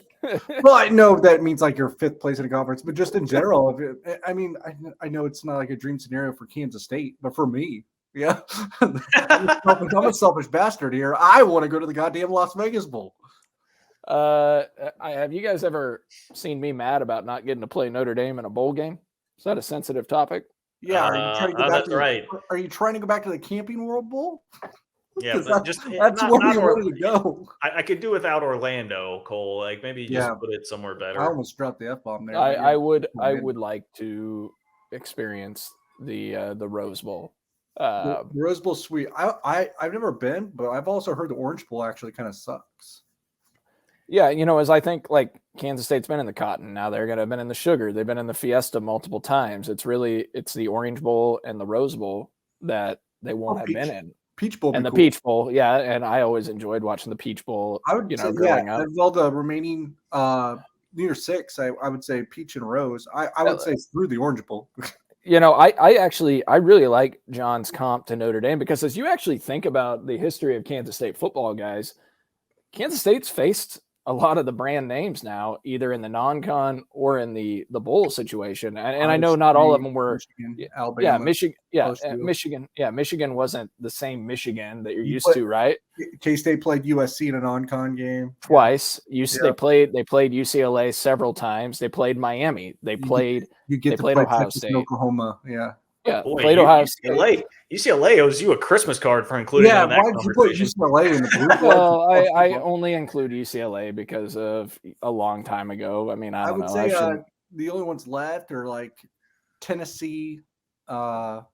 Well, I know that means like you're fifth place in a conference, but just in general, I know it's not like a dream scenario for Kansas State, but for me, yeah, I'm a selfish bastard here. I want to go to the goddamn Las Vegas Bowl. Have you guys ever seen me mad about not getting to play Notre Dame in a bowl game? Is that a sensitive topic? Yeah, are you trying to go back that's right. Are you trying to go back to the Camping World Bowl? Yeah, but that's where you wanted to go. I could do without Orlando, Cole. Like maybe just put it somewhere better. I almost dropped the F-bomb there. I would like to experience the Rose Bowl. The Rose Bowl sweet. I've never been, but I've also heard the Orange Bowl actually kind of sucks. Yeah, as I think like Kansas State's been in the Cotton, now they're gonna have been in the Sugar, they've been in the Fiesta multiple times. It's the Orange Bowl and the Rose Bowl that they won't have been in. Peach Bowl and the cool. Peach Bowl, yeah, and I always enjoyed watching the Peach Bowl. I would say, growing up. Of all the remaining New Year's Six, I would say Peach and Rose. I would say through the Orange Bowl. I really like John's comp to Notre Dame because as you actually think about the history of Kansas State football, guys, Kansas State's faced a lot of the brand names now, either in the non-con or in the bowl situation. And I know not all of them were Michigan, Michigan. Michigan wasn't the same Michigan that you're used to, right? K-State played USC in a non-con game twice. They played UCLA several times. They played Miami. They played Ohio State, Oklahoma. Yeah. Yeah, boy, played Ohio State. UCLA owes you a Christmas card for including in that conversation. You put UCLA in the group? Well, I only include UCLA because of a long time ago. I mean, I don't know. Say the only ones left are like Tennessee. Well,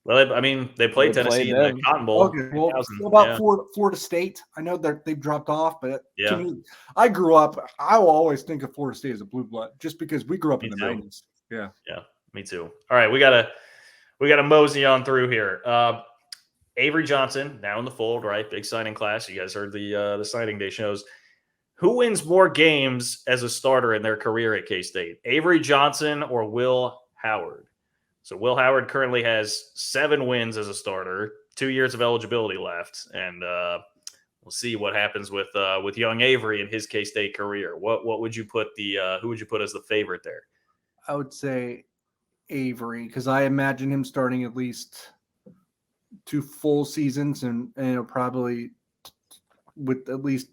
they played Tennessee in the Cotton Bowl. Okay, well, what about Florida State? I know that they've dropped off, but to me, I grew up. I will always think of Florida State as a blue blood, just because we grew up in the 90s. Yeah, me too. All right, we gotta mosey on through here. Avery Johnson now in the fold, right? Big signing class. You guys heard the signing day shows. Who wins more games as a starter in their career at K-State? Avery Johnson or Will Howard? So Will Howard currently has 7 wins as a starter, 2 years of eligibility left, and we'll see what happens with young Avery in his K-State career. What would you put who would you put as the favorite there? I would say Avery, because I imagine him starting at least 2 full seasons and probably with at least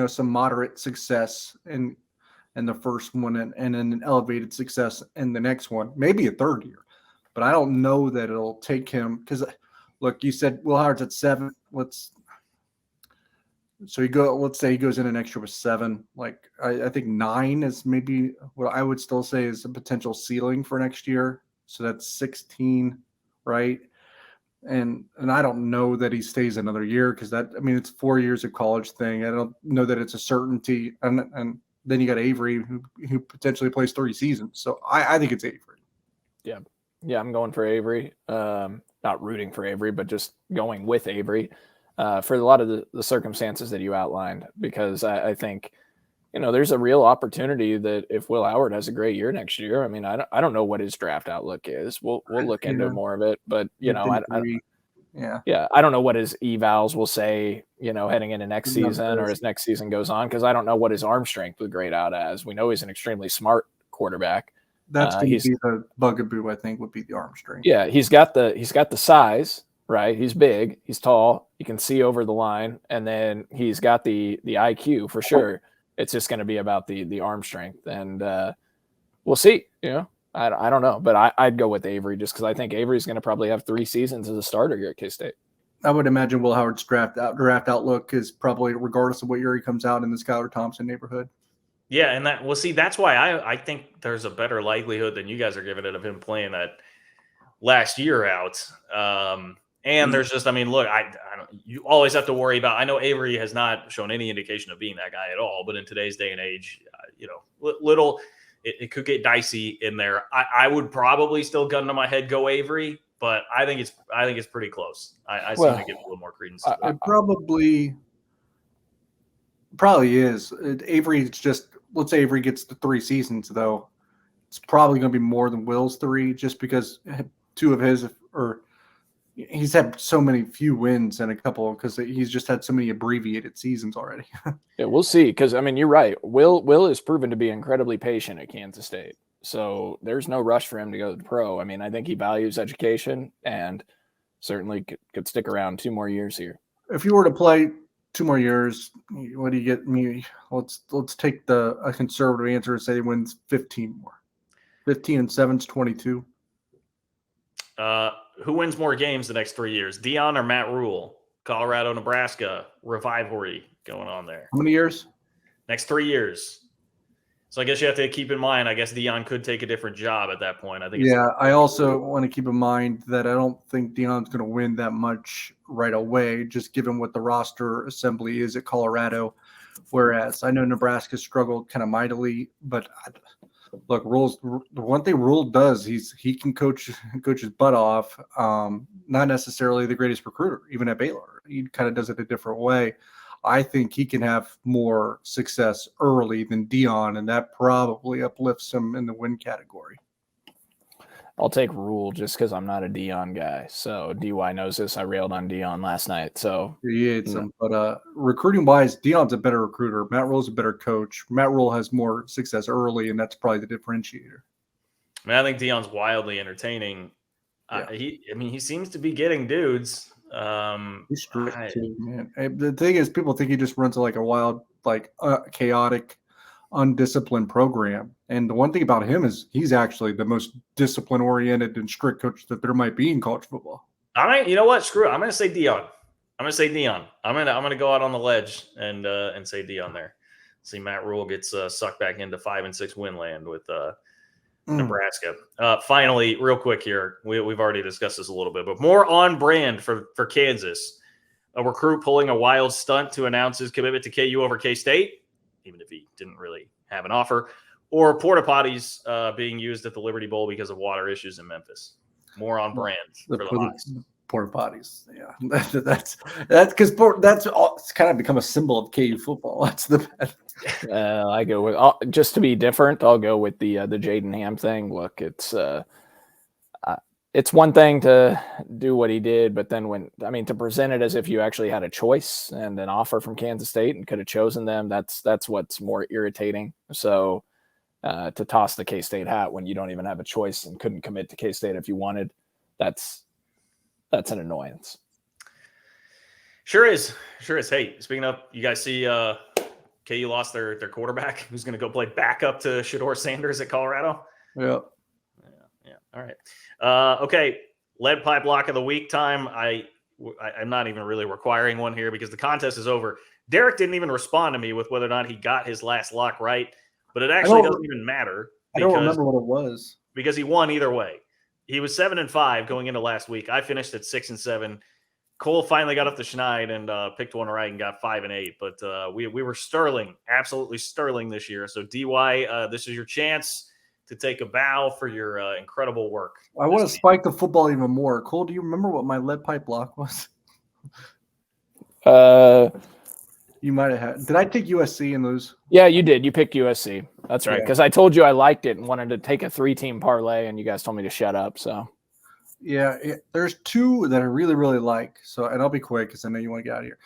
some moderate success in the first one and an elevated success in the next one, maybe a third year. But I don't know that it'll take him because look, you said Will Howard's at 7. Let's say he goes in next year with 7. Like I think 9 is maybe what I would still say is a potential ceiling for next year. So that's 16, right? And I don't know that he stays another year because it's 4 years of college thing. I don't know that it's a certainty. And then you got Avery who potentially plays 3 seasons. So I think it's Avery. Yeah, I'm going for Avery. Not rooting for Avery, but just going with Avery. For a lot of the circumstances that you outlined, because I think, there's a real opportunity that if Will Howard has a great year next year, I don't know what his draft outlook is. We'll look into more of it, but I don't know what his evals will say, heading into next season or as next season goes on, because I don't know what his arm strength would grade out as. We know he's an extremely smart quarterback. That's going to be the bugaboo, I think, would be the arm strength. Yeah, he's got the size. Right, he's big, he's tall, he can see over the line, and then he's got the IQ for sure. It's just going to be about the arm strength, and We'll see. I don't know, but I'd go with Avery just because I think Avery's going to probably have 3 seasons as a starter here at K-State. I would imagine Will Howard's draft outlook is probably, regardless of what year he comes out, in the Skylar Thompson neighborhood. Yeah, and that's why I think there's a better likelihood than you guys are giving it of him playing that last year out. And there's just, look, I don't, you always have to worry about. I know Avery has not shown any indication of being that guy at all, but in today's day and age, it could get dicey in there. I would probably still gun to my head go Avery, but I think it's pretty close. I seem to give a little more credence. It probably is. Avery's just, let's say Avery gets the 3 seasons though. It's probably going to be more than Will's 3, just because 2 of his, or he's had so many few wins and a couple because he's just had so many abbreviated seasons already. Yeah, we'll see. Because you're right. Will is proven to be incredibly patient at Kansas State, so there's no rush for him to go to the pro. I think he values education and certainly could stick around 2 more years here. If you were to play 2 more years, what do you get me? Let's take a conservative answer and say he wins 15 more. 15 and 7 is 22. Who wins more games the next 3 years, Deion or Matt Rule? Colorado, Nebraska rivalry going on there. How many years? Next 3 years. So I guess you have to keep in mind, I guess Deion could take a different job at that point. I think. Yeah, I also want to keep in mind that I don't think Deion's going to win that much right away, just given what the roster assembly is at Colorado. Whereas I know Nebraska struggled kind of mightily, but look, the one thing Rule does, he can coach his butt off. Not necessarily the greatest recruiter, even at Baylor. He kind of does it a different way. I think he can have more success early than Deion, and that probably uplifts him in the win category. I'll take Rule just because I'm not a Deion guy. So DY knows this. I railed on Deion last night. So but recruiting wise, Deion's a better recruiter. Matt Rule's a better coach. Matt Rule has more success early, and that's probably the differentiator. I think Deion's wildly entertaining. Yeah. He seems to be getting dudes. He's strict too, man. The thing is, people think he just runs like a wild, chaotic, undisciplined program. And the one thing about him is he's actually the most discipline-oriented and strict coach that there might be in college football. You know what? Screw it. I'm going to say Deion. I'm going to go out on the ledge and say Deion there. See Matt Rule gets sucked back into 5 and 6 win land with Nebraska. Finally, real quick here, we've already discussed this a little bit, but more on brand for Kansas. A recruit pulling a wild stunt to announce his commitment to KU over K-State, even if he didn't really have an offer, or porta potties being used at the Liberty Bowl because of water issues in Memphis. More on brand for the Hawks. Porta potties, yeah. That's because that's it's kind of become a symbol of KU football. That's the best. I go with, just to be different, I'll go with the Jaden Ham thing. Look, it's one thing to do what he did, but then to present it as if you actually had a choice and an offer from Kansas State and could have chosen them, that's what's more irritating. So to toss the K-State hat when you don't even have a choice and couldn't commit to K-State if you wanted, that's an annoyance. Sure is. Hey, speaking of, you guys see KU lost their quarterback who's going to go play backup to Shedeur Sanders at Colorado? Yeah. All right. Okay. Lead pipe lock of the week time. I'm not even really requiring one here because the contest is over. Derek didn't even respond to me with whether or not he got his last lock right, but it actually doesn't even matter. I don't remember what it was. Because he won either way. He was 7-5 going into last week. I finished at 6-7. Cole finally got up to Schneid and picked one right and got 5-8. But we were sterling, absolutely sterling this year. So DY, this is your chance to take a bow for your incredible work. I want to spike the football even more. Cole, do you remember what my lead pipe block was? You might have had. Did I take USC and lose? Yeah, you did. You picked USC. That's right. Because I told you I liked it and wanted to take a 3-team parlay, and you guys told me to shut up. So, yeah, there's 2 that I really, really like. So, and I'll be quick because I know you want to get out of here.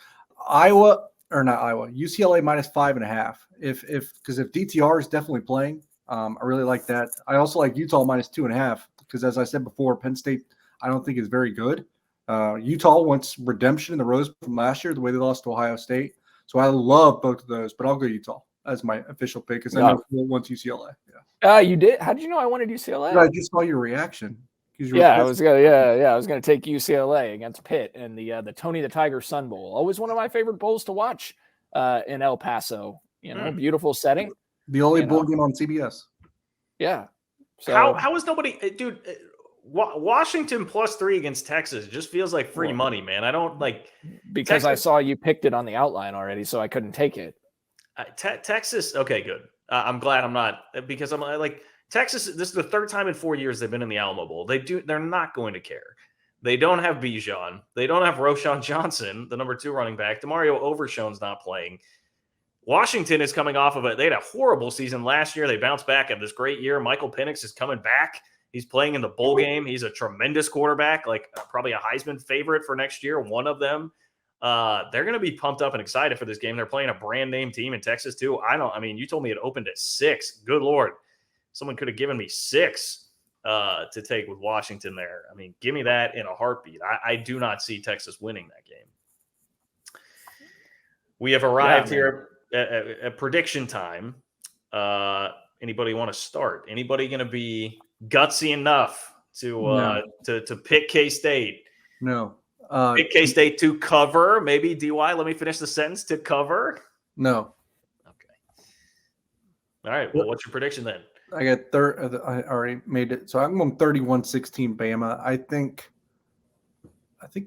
UCLA minus 5.5. If DTR is definitely playing, I really like that. I also like Utah minus 2.5 because, as I said before, Penn State I don't think is very good. Utah wants redemption in the Rose Bowl from last year, the way they lost to Ohio State. So I love both of those, but I'll go Utah. as my official pick because I know Phil wants UCLA. You did? How did you know I wanted UCLA? I just saw your reaction. I was gonna take UCLA against Pitt in the Tony the Tiger Sun Bowl. Always one of my favorite bowls to watch in El Paso. Beautiful setting. The only bowl game on CBS. Yeah. So how is nobody, dude? Washington +3 against Texas just feels like free money, man. I don't like because Texas, I saw you picked it on the outline already, so I couldn't take it. Texas, okay, good. I'm glad I'm not because I'm like Texas. This is the third time in 4 years they've been in the Alamo Bowl. They're not going to care. They don't have Bijan. They don't have Roschon Johnson, the number 2 running back. Demario Overshown's not playing. Washington is coming off of it. They had a horrible season last year. They bounced back at this great year. Michael Penix is coming back. He's playing in the bowl game. He's a tremendous quarterback, like probably a Heisman favorite for next year, one of them. They're going to be pumped up and excited for this game. They're playing a brand name team in Texas too. You told me it opened at 6. Good Lord. Someone could have given me 6 to take with Washington there. I mean, give me that in a heartbeat. I do not see Texas winning that game. We have arrived here at prediction time. Anybody want to start? Anybody going to be gutsy enough to pick K-State? No. Pick K-State to cover. Maybe DY. Let me finish the sentence. To cover. No. Okay. All right. Well, what's your prediction then? I got I already made it. So I'm going 31-16 Bama. I think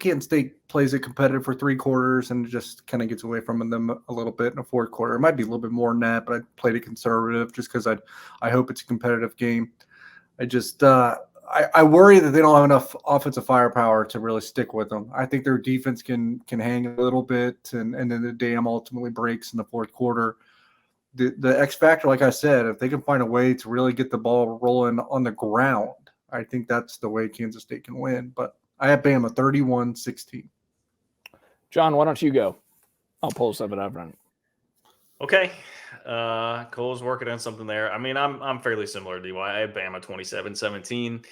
Kansas State plays it competitive for 3 quarters and just kind of gets away from them a little bit in the 4th quarter. It might be a little bit more than that, but I played it conservative just because I hope it's a competitive game. I just I worry that they don't have enough offensive firepower to really stick with them. I think their defense can hang a little bit, and then the dam ultimately breaks in the 4th quarter. The X factor, like I said, if they can find a way to really get the ball rolling on the ground, I think that's the way Kansas State can win. But I have Bama 31-16. John, why don't you go? I'll pull something up. Okay. Cole's working on something there. I mean, I'm fairly similar to DY. I have Bama 27-17.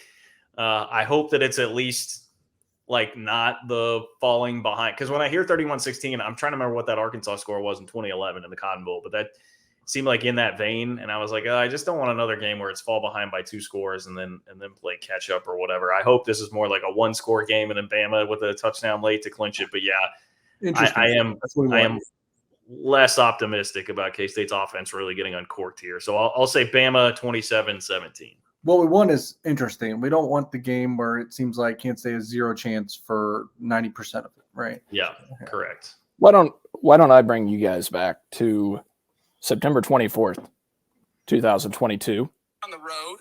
I hope that it's at least like not the falling behind. Because when I hear 31-16, I'm trying to remember what that Arkansas score was in 2011 in the Cotton Bowl. But that seemed like in that vein. And I was like, I just don't want another game where it's fall behind by 2 scores and then play catch up or whatever. I hope this is more like a 1-score game and then Bama with a touchdown late to clinch it. But yeah, I am less optimistic about K-State's offense really getting uncorked here. So I'll say Bama 27-17. What we want is interesting. We don't want the game where it seems like Kansas State has 0 chance for 90% of it, right? Yeah, correct. Why don't I bring you guys back to September 24th, 2022. On the road,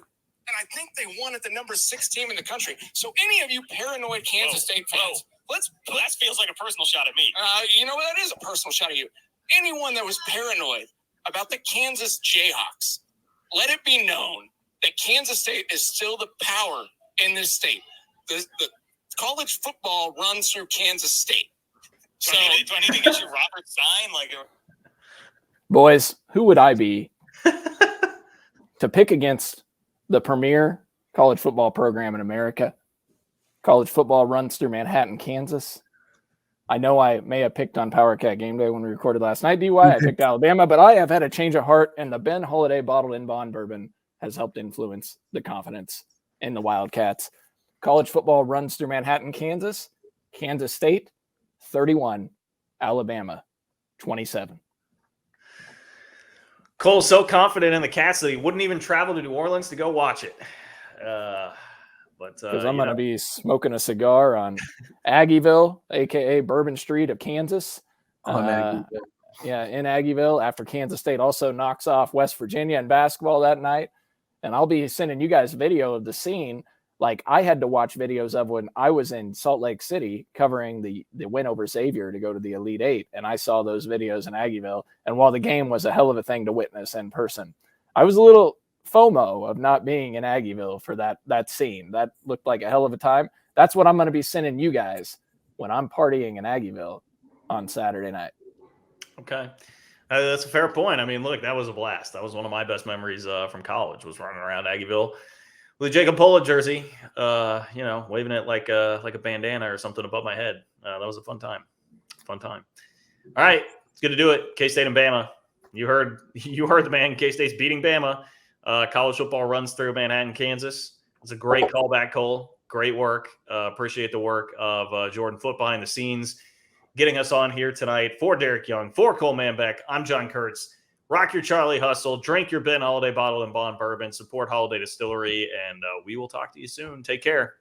and I think they won at the number 6 team in the country. So any of you paranoid Kansas State fans, that feels like a personal shot at me. You know what? That is a personal shot at you. Anyone that was paranoid about the Kansas Jayhawks, let it be known that Kansas State is still the power in this state. The college football runs through Kansas State. So do I need to get you Robert Stein? Boys, who would I be to pick against the premier college football program in America? College football runs through Manhattan, Kansas. I know I may have picked on Power Cat Game Day when we recorded last night, DY. I picked Alabama, but I have had a change of heart, and the Ben Holiday bottled in bond bourbon has helped influence the confidence in the Wildcats. College football runs through Manhattan, Kansas. Kansas State, 31. Alabama, 27. Cole's so confident in the Cats that he wouldn't even travel to New Orleans to go watch it. Because I'm going to be smoking a cigar on Aggieville, a.k.a. Bourbon Street of Kansas. In Aggieville, after Kansas State also knocks off West Virginia in basketball that night. And I'll be sending you guys video of the scene. Like, I had to watch videos of when I was in Salt Lake City covering the win over Xavier to go to the Elite Eight. And I saw those videos in Aggieville. And while the game was a hell of a thing to witness in person, I was a little FOMO of not being in Aggieville for that scene. That looked like a hell of a time. That's what I'm going to be sending you guys when I'm partying in Aggieville on Saturday night. Okay. That's a fair point. I mean, look, that was a blast. That was one of my best memories from college, was running around Aggieville with a Jacob Pola jersey, waving it like a bandana or something above my head. That was a fun time. All right. It's good to do it. K-State and Bama. You heard the man. K-State's beating Bama. College football runs through Manhattan, Kansas. It's a great callback, Cole. Great work. Appreciate the work of Jordan Foote behind the scenes, getting us on here tonight. For Derek Young, for Cole Manbeck, I'm John Kurtz. Rock your Charlie hustle. Drink your Ben Holiday bottle and bond bourbon. Support Holiday Distillery, and we will talk to you soon. Take care.